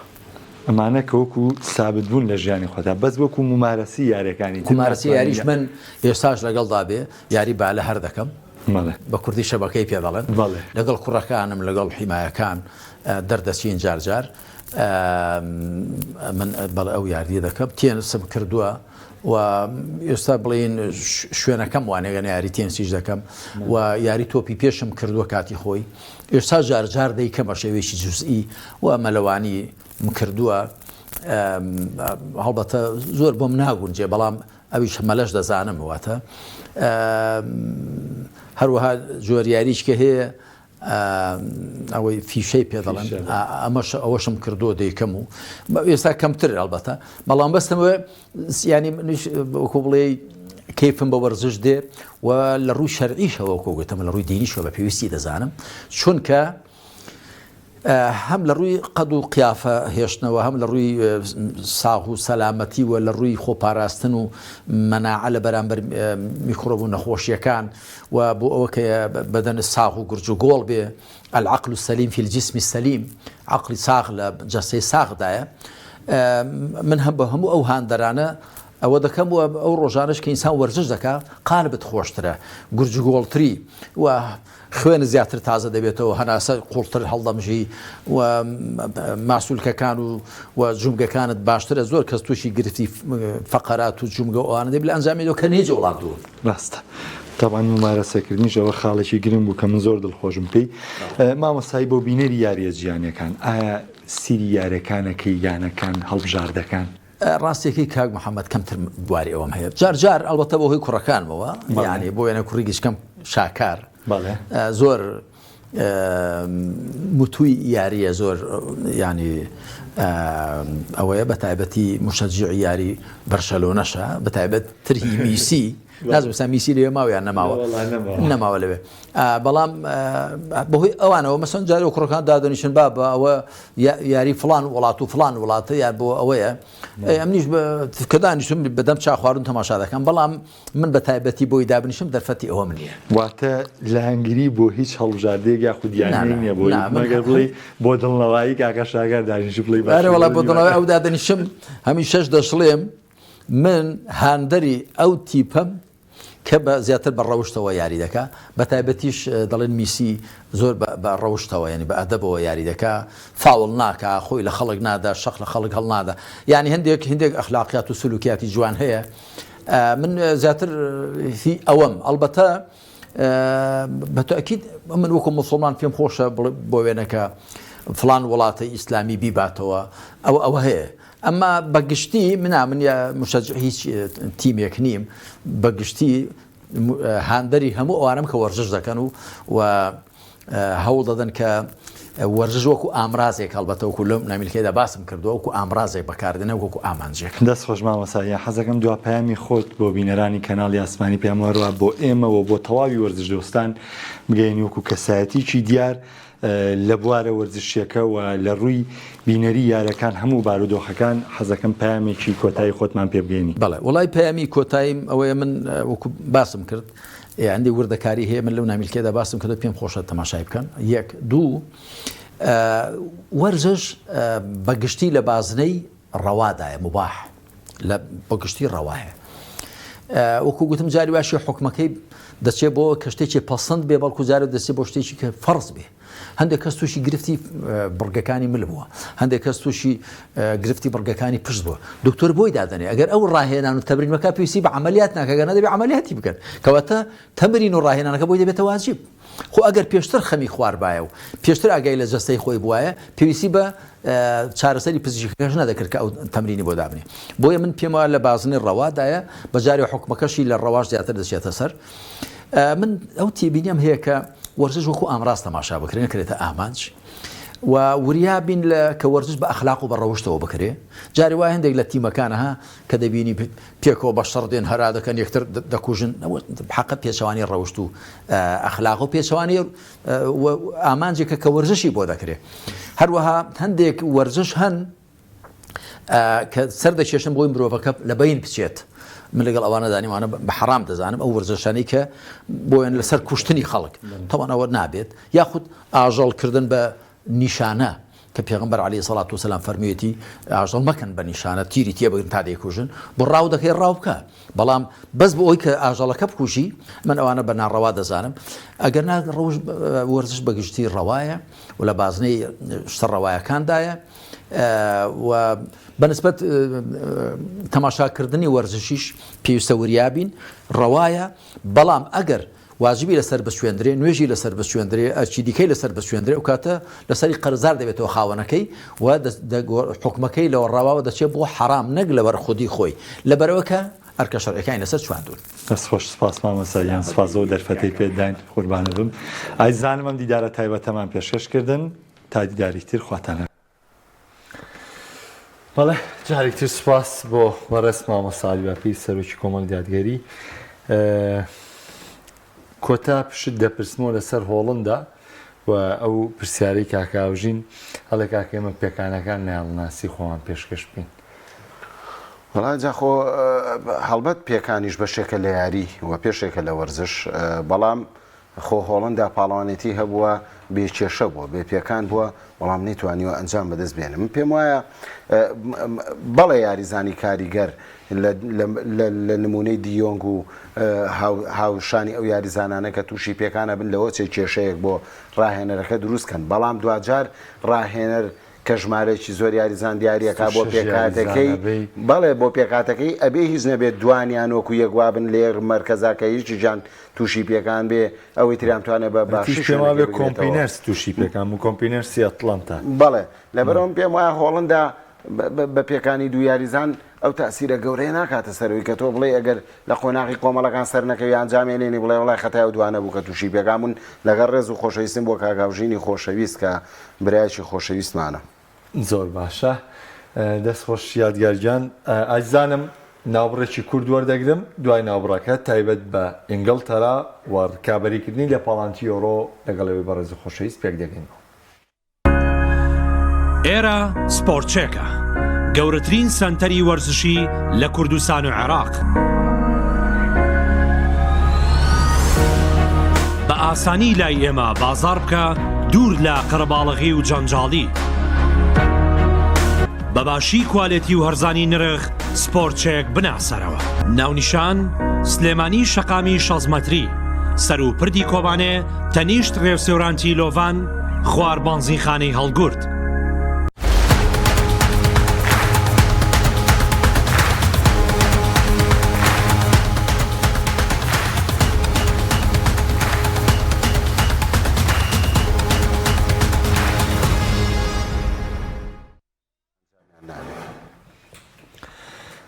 ئەمانە کە وەکو سابت بوون لە ژیانی خۆدا بەس وەکو ممارەسی یاریەکانی ممارەسی یاریش من ئێستاش لەگەڵدا بێ یاری با لە هەر دەکەم بە کوردی شەبەکەی پێ دەڵێن لەگەڵ کوڕەکانم لەگەڵ حیمایەکان دەردەچین جارجار من بەڵێ ئەو یاردی دەکەم تێنسم کردووە و ئێستا بڵین شوێنەکەم وانێگەن یاری تێنسیش دەکەم و یاری تۆپی پێشم کردووە کاتی خۆی ئێستا جارجار دەیکەمە شێوەیەکی جوزئی و مەلەوانی کردووە هەڵبەتە زۆر بۆم ناگونجێ بەڵام ئەویش مەلەش دەزانم واتە هەروەها جۆریاریش کە هەیە ئەوەی فیشەی پێ دەڵێن ئەوەشم کردووە دەیکەم و ئێستا کەمتر ئەلبەتە بەڵام بەستمەوە ینی وەکو بڵێ کەیفم بە وەرزش دێ و لە ڕووی شەرعیشەوە وەکوگوتم لە ڕووی دینیشەوە بە پێویستی دەزانم چونکە هەم لە ڕووی قەد و قیافە هێشتنەوە هەم لە ڕووی ساغ و سەلامەتی و لە ڕووی خۆپاراستن و مەناعە لە بەرامبەر میکرۆب و نەخۆشیەکان و بۆ ئەوە کە بەدەن ساغ و گورج و گۆڵ بێ العقل السەلیم فی الجسم السەلیم عقلی ساغ لە جەستەی ساغدایە من هەم بە هەموو ئەو هاندەرانە ئەوە دەکەم و ئەو ڕۆژانش کە ئینسان وەرزش دەکات قالبت خۆشترە گورج و گۆڵتری و خوێن زیاتر تازە دەبێتەوە هەناسە قوڵتر هەڵدەمژی و ماسوولکەکان و جومگەکانت باشترە زۆر کەس تووشی گرفتی فەقەرات و جومگە ئەوانە دەبێت لە ئەنجامیەوە کە نێجە وڵاتوە ڕاستە تاوان ممارەسەکردنیشەوە خاڵێکی گرنگ بوو کە من زۆر دڵخۆشم پێی مامۆستایی بۆ بینەری یاریە جیانەکان ئایا سیری یارەکانەکەی یانەکان هەڵبژاردەکان ڕاستێکی کاک محەممەد کەمتر بواری ئەوەم هەیە جارجار ئەلبەتە بۆ هۆی کوڕەکانمەوە یعنی بۆ وێنە کوڕیگەشکەم شاکار زۆر متووی یاریە زۆر ینی ئەوەیە بە تایبەتی مشەجیع یاری بەرشەلۆنەشە بە تایبەت ترهی میسی نازم سا میسی لێ ماوەیان نەماوە لەوێ بەڵام بەهۆی ئەوانەوە مەسەن جارێ و کوڕەکان دادەنیشن با بە ئەوە یاری فلان وڵات و فلان وڵاتە یان بۆ ئەوەیە ئەمنیش کە دانیشتم بەدەم چا خواردن تەماشا دەکەم بەڵام من بە تایبەتی بۆی دابنیشم دەرفەتی ئەوە من نییە واتە لە هەنگری بۆ هیچ هەڵبژاردەیەک یا خودیانەی نییە بۆ مەگەر بڵێ بۆ دڵنەوەیی کاکە شاگەر داژی بڵێ وڵا بۆ دڵەوەی ئەو دادەنیشم هەمیشەش دەشڵێم من هاندەری ئەو تیپەم کە بە زیاتر بە ڕەوشتەوە یاری دەکا بە تایبەتیش دەڵێن میسی زۆر بە ڕەوشتەوە ینی بە ئەدەبەوە یاری دەکا فاوڵ ناکە خۆی لە خەڵک نادا شەق لە خەڵک هەڵنادا یعنی هەندێک ئەخلاقیات و سلوکیاتی جوان هەیە من زیاتر ئەوەم ئەلبەتە بەتەکید من وەکو موسڵمان پێم خۆشە بۆ وێنەکە فلان وڵاتی ئیسلامی بیباتەوە ئەوە هەیە ئەمما بەگشتی من هیچ تیمێک نیم بەگشتی هاندەری هەموو ئەوانم کە وەرزش دەکەن و هەوڵ دەدەن کە وەرزش وەکو ئامرازێک هەڵبەتە وەکو لەم نامیلکەیدا باسم کردووە وەکو ئامرازێک بەکاردێنە وەکو ئامانجێک دەست خۆش مامەسایە حەزەکەم دوا پەیامی خۆت بۆ بینەرانی کەناڵی ئاسمانی پێم وەڕوە بۆ ئێمەوە بۆ تەواوی وەرزش دۆستان بگەین وەکو کەسایەتیی دیار لە بوارە وەرزشیەکە و لە ڕووی بینەری یارەکان هەموو بارودۆخەکان حەزەکەم پەیامێکی کۆتایی خۆتمان پێ بگەینی. بەڵێ وڵای پەیامی کۆتاییم ئەوەیە من وەکو باسم کرد هەندێک وردەکاری هەیە من لەو نامیلکێدا باسم کردو پێم خۆشە تەماشای بکەن. یەک دوو وەرزش بەگشتی لە بازنەی ڕەوادایە مباح لە بەگشتی ڕەوایە وەکو گوتم جاری واشی حکومەکەی دەچێت بۆ کە شتێکی پەسەند بێ بەڵکو جارێ دەچێت بۆ شتێکی کە فەرز بێ. هەندێک کەس تووشی گرفتی بڕگەکانی مل بووە هەندێک کەس تووشی گرفتی بڕگەکانی پشت بووە دکتۆر بۆی دادنێ ئەگەر ئەو ڕاهێنان و تەمرینەکە پێویستی بە عملیات ناکەگەر نەدەبێ عملیاتی بکەن کەواتە تەمرین و ڕاهێنانەکە بۆی دەبێتە واجب خۆ ئەگەر پێشتر خەمی خواردبایە و پێشتر ئاگای لە جەستەی خۆی بواە پێویستی بە چارەسەری پزیشکیەکەش نەدەکرد کە ئەو تەمرینی بۆ دابنێ بۆیە من پێم وایە لە بازنەی ڕەوادایە بەجارێ حکومەکەشی لە ڕەواش زیاتر دەچێتە سەر من ئەو تێبینیم هەیە کە وەرزش وەکو ئامڕاز تەماشا بکرێن کرێتە ئامانج و وریابین کە وەرزش بە ئەخلاق و بە ڕەوشتەوە بکرێ جاری وای هەندێک لە تیمەکانەها کە دەبینی پێکەوە بە شەڕ دێن هەرا دەکەن یەکتر دەکوژن حەقە پێچەوانی ڕەوشت و ئەخلاق و پێچەوانی ئامانجێکە کە وەرزشی بۆ دەکرێت هەروەها هەندێک وەرزش هەن کە سەر دەکێشن بۆی مرۆڤەکە لە بەین بچێت من لەگەڵ ئەوانە دانیمانە بە حرام دەزانم ئەو وەرزشانەی کە بۆیان لەسەر کوشتنی خەڵک تەوان ئەوە نابێت یاخود ئاژەڵکردن بە نیشانە کە پێغەمبەر عەلەیهی سەڵات وسەلام فەرموویەتی ئاژەڵ مەکەن بە نیشانە تیری تێبگرن تا دەیکوژن بۆ ڕاو دەکەی ڕاو بکە بەڵام بەس بۆ ئەوی کە ئاژەڵەکە بکوژی من ئەوانە بە ناڕەوا دەزانم ئەگەر وەرزش بەگشتی ڕەوایە و لە بازنەی شتە ڕەوایەکاندایە و بەنسبەت تەماشاکردنی وەرزشیش پێویستە وریابین ڕەوایە بەڵام ئەگەر واجبی لەسەر بەسوێندرێ نوێژی لەسەر بەسوێندرێ ئەرچی دیکەی لەسەر بەسوێندرێ و کاتە لەسەری قەرزار دەبێتەوە خاوەنەکەی و حکومەکەی لەوە ڕاواوە دەچێت بۆ حرام نەک لەبەر خودی خۆی لەبەرەوەکە ئەرکە شەرعەکانی لەسەر چواندون. دەست خۆش سپاس مامەسایان سپاسەوە دەرفەتەی پێداین قوربانە بم ئایزانم ئەم دیدارە تایبەتەمان پێشکەشکردن تا دیداریتر خواتانە. بەڵێ جارێکتر سوپاس بۆ وەڕێز مامەسا عەلیباپی سەرۆکی کۆمەڵی دادگەری کۆتا پشت دەپرسمەوە لەسەر هۆڵندا و ئەو پرسیارەی کاکاوژین هەڵێ کاکە ئێمە پێکانەکان ناڵناسی خۆمان پێشکەش بین. وەڵای جاخۆ هەڵبەت پێکانیش بەشێکە لە یاری و پێشێکە لە وەرزش بەڵام خۆ هۆڵندا پاڵەوانێتی هەبووە بێکێشە بووە بێ پێکان بووە بەڵام نەیتوانیوە ئەنجام بەدەست بێنم من پێم وایە بەڵێ یاریزانی کاریگەر لە نمونەی دیۆنگ و هاوشانی ئەو یاریزانانە کە تووشی پێکانە بن لەوە چێ کێشەیەک بۆ ڕاهێنەرەکە دروستکەن بەڵام دوجار ڕاهێنەر کە ژمارەیەکی زۆر یاریزان دیارەکە بۆ پێکاتەکەی بەڵێ بۆ پێکاتەکەی ئەبێ هیچ نەبێت دوانیان وەکو یەکوابن لێر مەرکەزاکە هیچی جان تووشی پێکان بێ ئەوەی تریامتوانە بە باشێ کۆمپینەرس تووشی پێکان و کۆمپینەرسی ئەتڵانتا بەڵێ لەبەرەوەم پێم وایە هۆڵندا بە پێکانی دوو یاریزان ئەو تاسیرە گەورەیە ناکاتە سەرەوەی کە تۆ بڵێ ئەگەر لە قۆناغی کۆمەڵەکان سەر نەکەوی ئەنجامێنێنی بڵێ وڵای خەتای و دوانە بوو کە تووشی پێکامون لەگەڵ ڕێز و خۆشەویستم بۆ کاگاوژینی خۆشەویست کە برایەکی خۆشەویستمانە. زۆر باشە دەست خۆش یادگارجان ئازانم ناوبڕێکی کورد وەردەگرم دوای ناوبڕەکە تایبەت بە ئینگلتەرا و ڕکابەریکردنی لە پاڵانتی ئۆڕۆ لەگەڵەوەی بەڕێز خۆشەویست پێک دەگەینەوە. ئێرە سپۆرتچێکە گەورەترین سەنتەری وەرزشی لە کوردستان و عێراق. بە ئاسانی لای ئێمە بازار بکە دوور لە قەرەباڵغی و جەنجاڵی. بەباشی کوالێتی و هەرزانی نرخ سپۆرتچێک بناسەرەوە. ناونیشان سلێمانی شەقامی 16 مەتری سەر و پردی کۆبانێ تەنیشت ڕێوسێورانتی لۆڤان خوار بانزینخانەی هەڵگورد.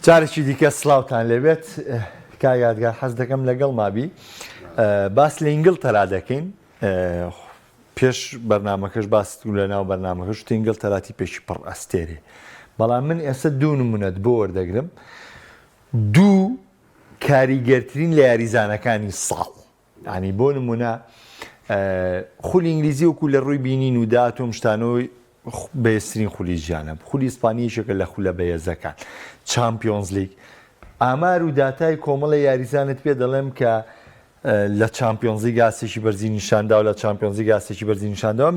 جارێکی دیکە سلااوان لەبێت کاگادگار حەز دەکەم لەگەڵ مابی باس لە ئینگلتەرا دەکەین پێش بەرنمەکەش باست لە ناو بەرنمەکەش ئینگلتەراتی پێشی پڕ ئەستێرێ بەڵام من ئێستا دوو نمونەت بۆ وەردەگرم دوو کاریگەرترین لە یاریزانەکانی ساڵ ینی بۆ نمونە خولی ئینگلیزی وەکو لە ڕووی بینین و داتۆم شتانەوەی بەهێزترین خولی ژیانە خولی ئیسپانیشەکە لە خولە بەهێزەکان چامپیۆنز لیگ ئامار و داتای کۆمەڵە یاریزانت پێ دەڵێم کە لە چامپیۆنزی گاسێکی بەرزی نیشاندا و لە چامپیۆنزی گاسێکی بەرزی نیشانداوە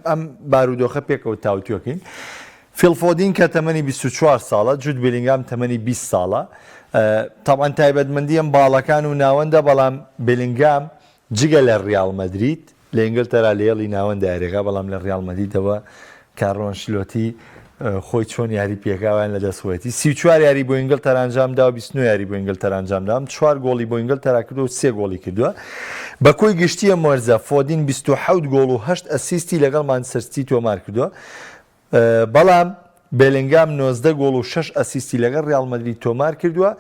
ئەم بارودۆخە پێکەوە تاوتوەکەین فیلفۆدین کە تەمەنی 24 ساڵە جود بلینگام تەمەنی 20 ساڵە تاوان تایبەتمەندی ئەم باڵەکان و ناوەندە بەڵام بلینگام جگە لە ڕیال مەدریت لە ئینگلتەرا لێڵی ناوەندە یاریەکە بەڵام لە ڕیال مەدریدەوە کارلۆ ئەنشیلۆتی خۆی چۆن یاری پێکاویان لە دەستوەتی 34 یاری بۆ ئینگلتەرا ئەنجامدا و 29 یاری بۆ ئینگلتەرا ئەنجامدام 4 گۆڵی بۆ ئینگلتەرا کردو و 3 گۆڵی کردووە بە کۆی گشتیە مۆرزە فۆدین 27 گۆڵ و 8 ئەسیستی لەگەڵ مانچستەر سیتی تۆمار کردووە بەڵام بێلینگام 19 گۆڵ و 6 ئەسیستی لەگەڵ ڕیال مەدریت تۆمار کردووە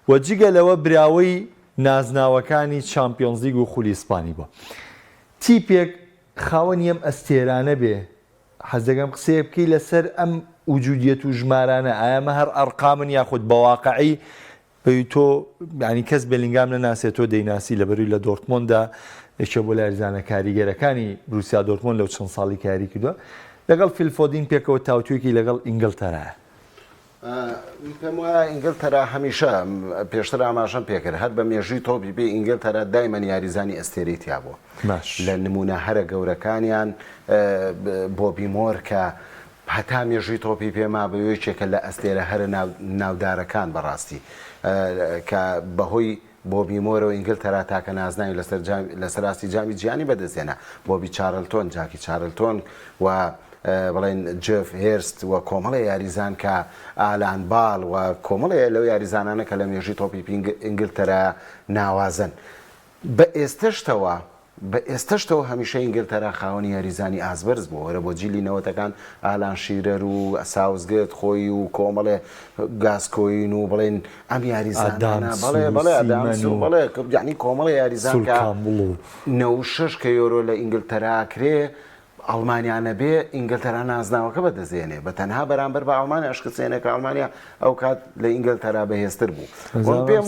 و جگە لەوە براوەی نازناوەکانی چامپیۆنز لیگ و خولی ئیسپانی بووە تیپێک خاوەنی ئەم ئەستێرانە بێ حەز دەکەم قسەیە بکەی لەسەر ئەم وجودیەت و ژمارانە ئایامە هەر ئەرقامن یاخود بەواقعی تۆ ینی کەس بێلینگام نەناسێت تۆ دەیناسی لەبەروی لە دۆرتمۆندا یەکێ بۆ لایزانە کاریگەرەکانی بروسیا دۆرتمۆن لەو چەند ساڵی کاری کردووە لەگەڵ فیلفۆدین پێکەوە تاوتوێکی لەگەڵ ئینگلتەرایە پێم وایە ئینگلتەرا هەمیشە پێشتر ئاماژەم پێکرد هەر بە مێژووی تۆپی پێ ئینگلتەرا دایمەن یاریزانی ئەستێرەی تیا بووە لە نمونە هەرە گەورەکانیان بۆبی مۆر کە هەتا مێژووی تۆپی پێما بەوەیەکێکە لە ئەستێرە هەرە ناودارەکان بەڕاستی کە بەهۆی بۆبی مۆرەوە ئینگلتەرا تاکە نازناوی لەسەر راستی جامی جیانی بەدەستێنە بۆبی چارلتۆن جاکی چارلتۆن و بڵێن جف هێرست و کۆمەڵی یاریزان کە ئالان باڵ و کۆمەڵی لەو یاریزانانە کە لە مێژووی تۆپی ئینگلتەرا ناوازن بە ئێستەشتەوە هەمیشە ئینگلتەرا خاوەنی یاریزانی ئازبەرز بوو وەرە بۆ جیلی نەوەتەکان ئالان شیرەر و ساوزگت خۆی و کۆمەڵێ گاسکۆین و بڵێن ئەم یاریزانانە بڵێ یعنی کۆمەڵی یاریزان کە 96 کە یۆرۆ لە ئینگلتەرا کرێ ئەڵمانیانە بێ ئینگلتەرا نازناوەکە بەدەزێنێ بە تەنها بەرامبەر بە ئەڵمانیا ئەشکسێنێک ئەڵمانیا ئەو کات لە ئینگلتەرا بەهێزتر بوو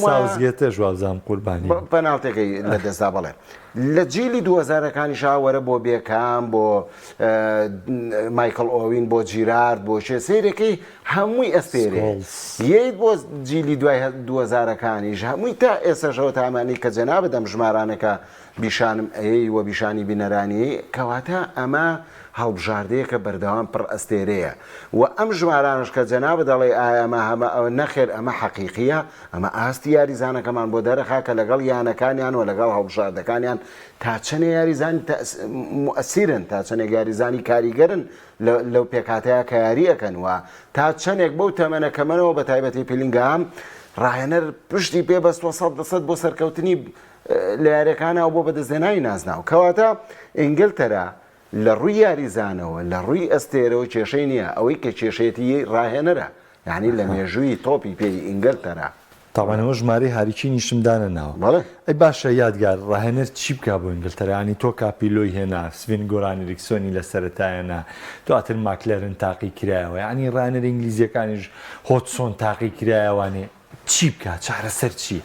ساوزگێتە ژوازام قوربانی پەناڵتێکەی لە دەستا بڵێ لە جیلی 2000ەکانی شاوەرە بۆ بێکام بۆ مایکل ئۆوین بۆ جیرارد بۆ شێ سیرەکەی هەمووی ئەستێرێ یەیت بۆ جیلی دوای 2000ەکانیش هەمووی تا ئێستاژەوە تامانی کە جەنابە دەم ژمارانەکە بیشانم ئەیەی وە بیشانی بینەرانی کەواتە ئەمە هەڵبژاردەیەکە بەردەوام پڕ ئەستێرەیە و ئەم ژمارانش کە جەنابە دەڵێ ئەمە ئەوە نەخێر ئەمە حەقیقیە ئەمە ئاستی یاریزانەکەمان بۆ دەرەخا کە لەگەڵ یانەکانیان و لەگەڵ هەڵبژاردەکانیان تا چەنێ یاریزانی مؤسیرن تا چەندێک یاریزانی کاریگەرن لەو پێکاتەیە کە یاریەکەن وە تا چەندێک بەو تەمەنەکەمەنەوە بە تایبەتی پیلینگام ڕاهێنەر پشتی پێبەستوە 100% بۆ سەرکەوتنی لە یاریەکانەوە بۆ بەدەستهێنانی نازناو کەواتە ئینگلتەرا لە ڕووی یاریزانەوە لە ڕووی ئەستێرەوە کێشەی نییە ئەوەی کە کێشێتی ڕاهێنەرە یعنی لە مێژووی تۆپی پێی ئینگلتەرا تاوانەوە ژمارەی هاریکی نیشمدانە ناوە ئەی باشە یادگار ڕاهێنەر چی بکە بۆ ئینگلتەرانی تۆ کاپیلۆی هێنا سڤین گۆرانی ریکسۆنی لە سەرەتایەنا دواتر ماکلەرن تاقی کرایەوە ینی ڕانەر ئینگلیزیەکانیش هۆتسۆن تاقی کرایەوانێ چی بکات چارەسەر چییە؟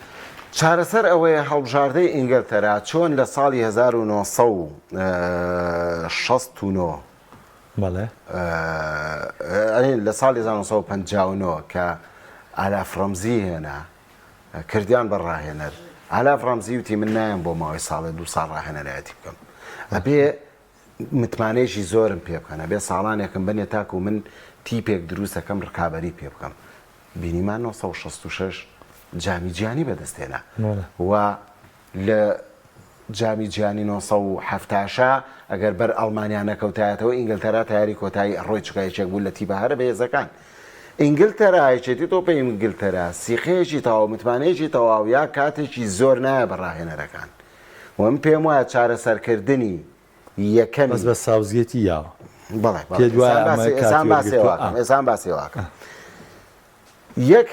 چارەسەر ئەوەیە هەڵبژاردەی ئینگلتەرا چۆن لە ساڵی 1969 بەڵێ لە ساڵی 1950 کە ئالاف ڕەمزی هێنا کردیان بەڕاهێنەر ئالاف ڕەمزی وتی من نایم بۆ ماوەی ساڵێ 2 ساڵ ڕاهێنەرایەتی بکەم ئەبێ متمانەیەکی زۆرم پێ بکەن ئەبێ ساڵانێکم بنێ تاکو من تیپێک دروست دەکەم ڕکابەری پێ بکەم بینیمان 1966 جامی جیانی بەدەستێنا و لە جامی جیانی 1970 ئەگەر بەر ئەڵمانیان نەکەوتایەتەوە ئینگلتەرا تیاری کۆتایی ڕۆی چکایەکێک بوو لە تیبە هەرە بەهێزەکان ئینگلتەرایەتی تۆ پێی ئینگلتەرا سیخەیەکی تەواو متمانەیەکی تەواو یا کاتێکی زۆر نایە بەڕاهێنەرەکان وم پێم وایە چارەسەرکردنی یەکەم بەس بە ساوزگێتی یاوە بەڵێ ئێسان باسیێواکە یەک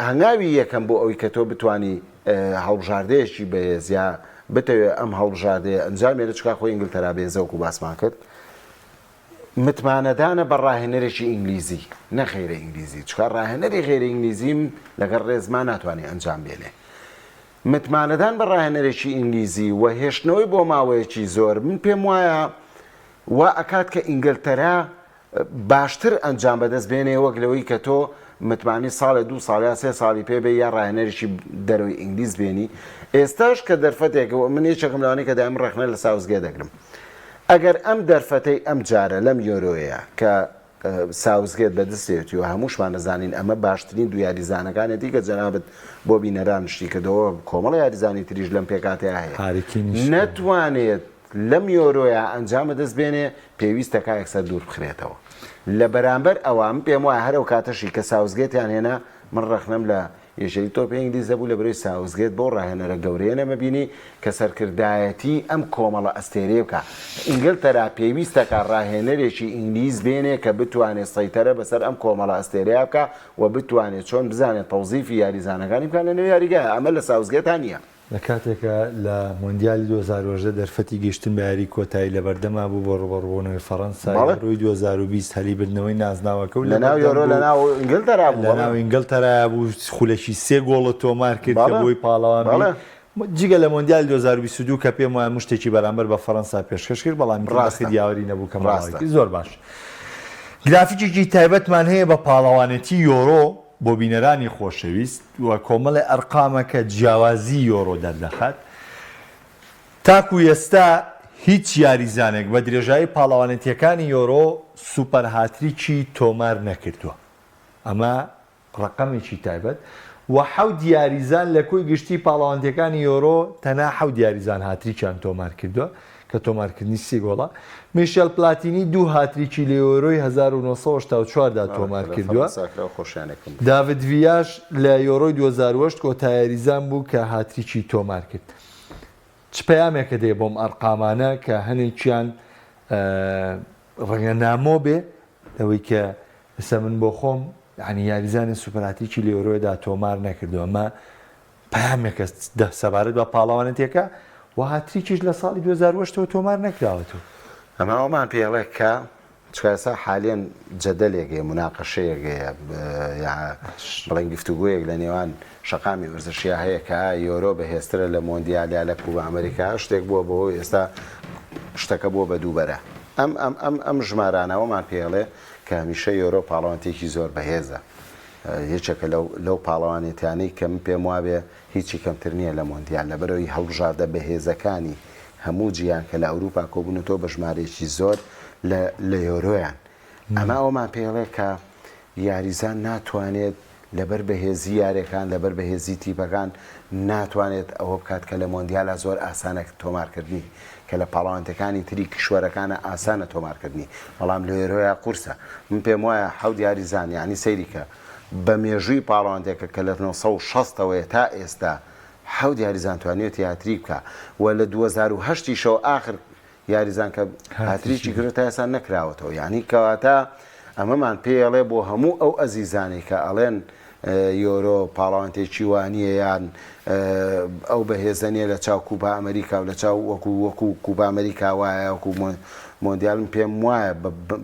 هەنگاوی یەکەم بۆ ئەوی کە تۆ بتانی هەڵبژاردەیەکی بەهێز یا بتەوێت ئەم هەڵبژاردەیە ئەنجامێنێت چکا خۆی ئینگلتەرا بێزەوەکو باسمان کرد متمانەدانە بە ڕاهێنەرێکی ئینگلیزی نەخێرە ئینگلیزی چکار ڕاهێنەری غێرە ئینگلیزیم لەگەڵ ڕێزمان ناتوانێت ئەنجام بێنێ متمانەدان بە ڕاهێنەرێکی ئینگلیزی و هێشتنەوەی بۆ ماوەیەکی زۆر من پێم وایە وا ئەکات کە ئینگلتەرا باشتر ئەنجام بەدەست بێنێ وەک لەوەی کە تۆ متمانی ساڵێ 2 ساڵ یا 3 ساڵی پێ بێ یا ڕاهێنەرێکی دەرەوەی ئینگلیز بێنی ئێستاش کە دەرفەتێکەوە من یەکێکم لەوانەیە کە دایم ڕێخنە لە ساوزگێ دەگرم ئەگەر ئەم دەرفەتەی ئەم جارە لەم یۆرۆیە کە ساوزگێت بەدەستێتی و هەمووشمان نەزانین ئەمە باشترین دو یاریزانەکانێتی کە جەنابەت بۆ بینەران شتی کردەوە کۆمەڵ یاریزانی تریش لەم پێکاتەیە هەیە نەتوانێت لەم یۆرۆیە ئەنجامە دەست بێنێ پێویستە کایەکسەر دوور بخرێتەوە لە بەرامبەر ئەوام پێم وایە هەرەو کاتەشی کە ساوزگێتیان هێنا من ڕەخنەم لە یەشەی تۆ پێ ئینگلیزە بوو لە بەرەوەی ساوزگێت بۆ ڕاهێنەرە گەورەیە نەمەبینی کە سەرکردایەتی ئەم کۆمەڵە ئەستێرێ بکە ئینگلتەرا پێویستە کە ڕاهێنەرێکی ئینگلیز بێنێ کە بتوانێت سەیتەرە بەسەر ئەم کۆمەڵە ئەستێرەیە بکە و بتوانێت چۆن بزانێت تەوزیفی یاریزانەکانی بکان لە نێو یاریگایە ئەمە لە ساوزگێتان نییە لە کاتێکە لە مۆندیالی 2010 دەرفەتی گەشتن بە یاری کۆتایی لە بەردەما بوو بۆ ڕوبەڕبوونەوەی فەڕەنسا ڕووی 2020 هەلیبردنەوەی نازناوەکە و لە ناو یۆرۆ لە ناو ئینگلتەرا بوو لە ناو ئینگلتەرا بوو خولەکی 3 گۆڵە تۆمار کرد کە بۆی پاڵەوان جگە لە مۆندیال 2022 کە پێم وایە مشتێکی بەرامبەر بە فەڕەنسا پێشکەش کرد بەڵام ڕاستی دیاوەری نەبوو کە ڕاستە زۆر باش گرافیکێکی تایبەتمان هەیە بە پاڵەوانێتی یۆرۆ بۆ بینەرانی خۆشەویست و کۆمەڵی ئەرقامەکە جیاوازی یۆرۆ دەردەخات تاکو ئێستا هیچ یاریزانێک بە درێژایی پاڵەوانێتیەکانی یۆرۆ سوپەر هاتریکی تۆمار نەکردووە ئەمە ڕقەمێکی تایبەت و حەوت یاریزان لە کۆی گشتی پاڵەوانێتیەکانی یۆرۆ تەنها حەوت یاریزان هاتریکیان تۆمار کردووە کە تۆمارکردنی 3 گۆڵە میشێل پلاتینی 2 هاتریکی لە یۆرۆی 1984دا تۆمار کردووە داڤید ڤیاش لە یۆرۆی 2008 کۆتاییاریزان بوو کە هاتریکی تۆمار کرد چ پەیامێکە دێ بۆم ئەرقامانە کە هەنێکیان ڕەنگەنامۆ بێ لەوەی کە ئێستا من بۆ خۆم یعنی یاریزانی سوپەرهاتریکی لە یۆرۆیدا تۆمار نەکردووە ئەمە پەیامێکە سەبارەت بە پاڵەوانێتیەکە و هاتریکیش لە ساڵی 2008ەوە تۆمار نەکراوەتەوە ئەمە ئەومان پێڵێ کە چکاسا حالێن جەدەلێکێ مناقەشەیەکەیە بڵێن گفتوگویەک لە نێوان شەقامی ورزشیە هەیە کە یۆرۆ بەهێزترە لە مۆندیالیا لە کوبە ئەمریکا شتێک بووە بەهۆی ئێستا شتەکە بووە بە دووبەرە ئەم ژمارانەوەمان پێڵێ کە هەمیشە یۆرۆ پاڵەوانێتێکی زۆر بەهێزە یەکێکە لەو پاڵەوانێتیانەی کە من پێم وابێ هیچی کەمتر نییە لە مۆندیال لەبەرەوەی هەڵبژاردە بەهێزەکانی هەموو جیان کە لە ئەوروپا کۆبوونەوە بە ژمارەیەکی زۆر لە یۆرۆیان ئەمە ئەومان پێڵێ کە یاریزان ناتوانێت لەبەر بەهێزی یارەکان لەبەر بەهێزی تیپەکان ناتوانێت ئەوە بکات کە لە مۆندیالە زۆر ئاسانە تۆمارکردنی کە لە پاڵەوانتەکانی تری کشوەرەکانە ئاسانە تۆمارکردنی بەڵام لە یۆرۆیا قورسە من پێم وایە حەوت یاریزان یعنی سەیریکە بە مێژووی پاڵەوانتێکە کە لە 1960ەوەیە تا ئێستا حەوت یاریزان توانێت یاتری بکە و لە 2010 شەو ئاخر یاریزان کە هاتریکی کرد تا ئێستا نەکراوەتەوە یعنی کەواتە ئەمەمان پێڵێ بۆ هەموو ئەو ئەزیزانی کە ئەڵێن یۆرۆ پاڵاوانتێکی وانیە یان ئەو بەهێزەنیە لە چاو کوبا ئەمریکا و لە چاو وەکو کوبا ئەمریکا وایە وەکو مۆندیالم پێم وایە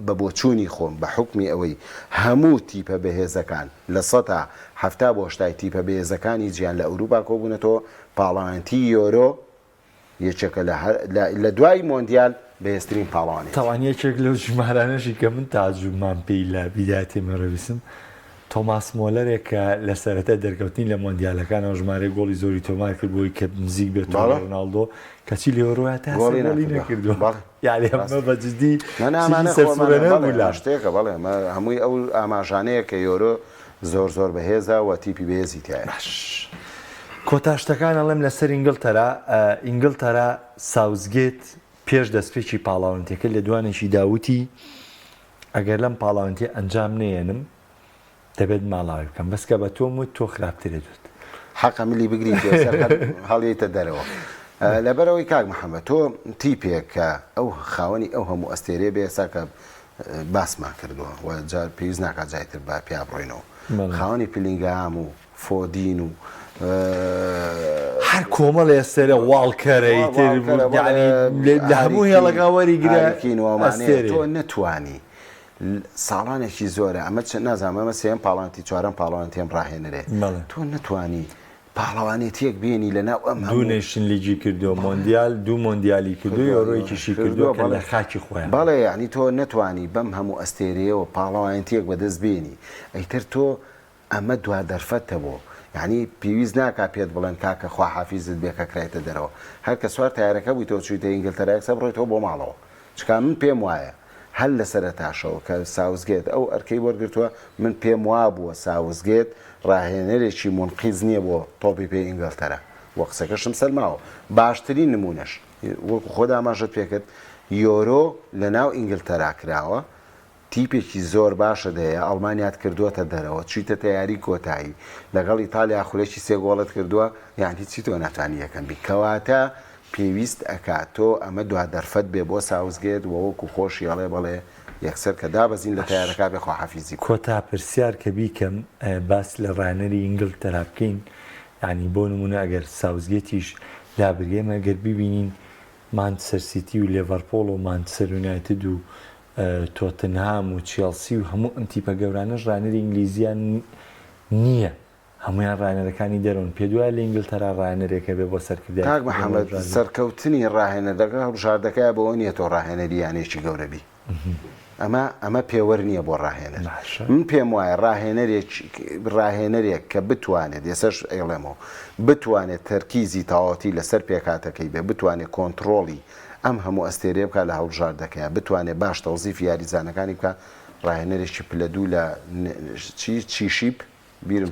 بە بۆچوونی خۆم بە حکمی ئەوەی هەموو تیپە بەهێزەکان لە 100 بۆ 80 تیپە بەهێزەکانی گیان لە ئەوروپا کۆبوونەتەوە پاڵاوانتی یۆرۆ یەکێکە لە دوای مۆندیال بەهێزترین پاڵاوانی تاوان یەکێک لەو ژمارانەشی کە من تاجوبمان پێی لە بیداتی مەڕەویسم تۆماس مۆلەرێک کە لە سەرەتا دەرکەوتنی لە مۆندیالەکانەوە ژمارە گۆڵی زۆری تۆمار کرد بۆی کە نزیک بێت ڕۆناڵدۆ کەچی لێوەڕۆە تا گۆڵی نەکردووە یاڵێ ئەمە بەجددی شتێکە بەڵێ هەمووی ئەو ئاماژانەیە کە یۆرۆ زۆر بەهێزە و تیپی بەهێزی تایە کۆتاشتەکان ئەڵێم لەسەر ئینگلتەرا ساوزگێت پێش دەستپێکی پاڵاوانتیەکە لە دوانێکی داوتی ئەگەر لەم پاڵاوانتی ئەنجام نێنم دەبێت ماڵاوی بکەم بەسکە بە تۆم و تۆ خراپترێت دوت حەقە ملی بگریت هەڵیتە دەرەوە لەبەرەوەی کاک محەممەد تۆ تیپێک کە ئەو خاوەنی ئەو هەموو ئەستێرێ بێ ساکە باسمان کردووە و جار پێویست ناکات جایتر با پیا بڕۆینەوە خاوەنی پلینگام و فۆدین و هەر کۆمەڵ ئێستێرە واڵکەرەی لە هەموو هێڵەکە وەریگرێکینەوەمانێ تۆ نەتوانی ساڵانێکی زۆرە ئەمە نازانمەمە سێم پاڵانتی چوارم پاڵاوانتیم ڕاهێنرێ تۆ نەتوانی پاڵەوانێتیەک بێنی لە ناو ئەم دوو نێشن لیگی کردو مۆندیال دوو مۆندیالی کردو یۆرۆیکیشی کردو لە خاکی خۆیان بەڵێ یعنی تۆ نەتوانی بەم هەموو ئەستێرەیەوە پاڵەوانتیەک بەدەست بێنی ئەیتر تۆ ئەمە دوا دەرفەتە بۆ یعنی پێویست ناکا پێت بڵێن کاکە خواحافیزت بێ کە کرایتە دەرەوە هەر کە سوار تایارەکە بووی تۆ چوویتە ئینگلتەرا یەکسەر بڕۆیتەوە بۆ ماڵەوە چکا من پێم وایە هەل لە سەرەتاشەوە کە ساوزگێت ئەو ئەرکەی وەرگرتووە من پێم وا بووە ساوزگێت ڕاهێنەرێکی منقیز نییە بۆ تۆپی پێ ئینگلتەرا وە قسەکەشم سەلماوە باشترین نمونەش وەکو خۆدا ئاماژەت پێکرد یۆرۆ لە ناو ئینگلتەرا کراوە تیپێکی زۆر باشە دەیە ئەڵمانیات کردووەتە دەرەوە چیتە تیاری کۆتایی لەگەڵ ئیتالیا خولێکی سێ گۆڵت کردووە یان هیچی تۆ ناتوانی یەکەم بی کەواتە پێویست ئەکات تۆ ئەمە دوا دەرفەت بێ بۆ ساوزگێت وەوەکو خۆشیاڵێ بەڵێ یەکسەر کە دابەزین لە تیارەکە بێ خواحافیزی کۆتا پرسیار کە بیکەم باس لە ڕانەری ئینگلتەرا بکەین ینی بۆ نمونە ئەگەر ساوزگێتیش لابرگێمە گەر ببینین مانچستەر سیتی و لێڤەرپۆڵ و مانچستەر یونایتد و تۆتنهام و چێلسی و هەموو ئەم تیپە گەورانەش ڕانەری ئینگلیزیان نییە هەمویان ڕانەرەکانی دەرەوەن پێ دوای لە ئینگلتەرا ڕانەرێکە بێ بۆ سەرکردی کاک محەممەد سەرکەوتنی ڕاهێنەرەکە هەڵبژاردەکە بەوە نییە تۆ ڕاهێنەری یانێکی گەورەبی ئەمە پێوەەر نییە بۆ ڕاهێنەر من پێم وایە ڕاهێنەرێک کە بتوانێت ێسەش ئێڵێمەوە بتوانێت تەرکیزی تاواتی لەسەر پێکاتەکەی بێ بتوانێت کۆنتترۆڵی ئەم هەموو ئەستێرێ بکە لە هەڵبژاردەکەیە بتوانێت باش تەوزیف یاریزانەکانی بکە ڕاهێنەرێکی پلە دوو لە چیشیپ بیرم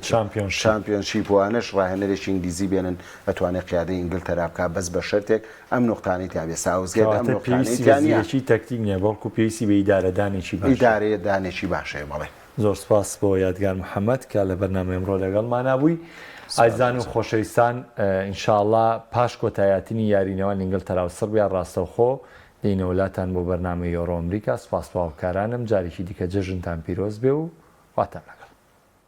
چامپیۆنشیپ وانش ڕاهێنەرێکی ئینگلیزی بێنن ئەتوانێت قیادەی ئینگلتەرا بکە بەس بە شەرتێک ئەم نقطانەی تابێ ساوزگێت ئەم نقطانەیەکی تەکتیک نییە بەڵکو پێویستی بە ئیدارەدانێکی ئیدارەیە دانێکی باشەیە بەڵێ زۆر سپاس بۆ یادگار محەممەد کە لە بەرنامە ئەمڕۆ لەگەڵمان نبووی ئایزان و خۆشەویستان ئینشاءڵڵا پاش کۆتایەتنی یارینەوە ئینگلتەرا و سڕبیا ڕاستەوخۆ دێینەوەلاتان بۆ بەرنامەی یۆرۆ ئەمریکا سپاس بۆ هاوکارانم جارێکی دیکە جەژنتان پیرۆز بێ و واتان لەگەڵ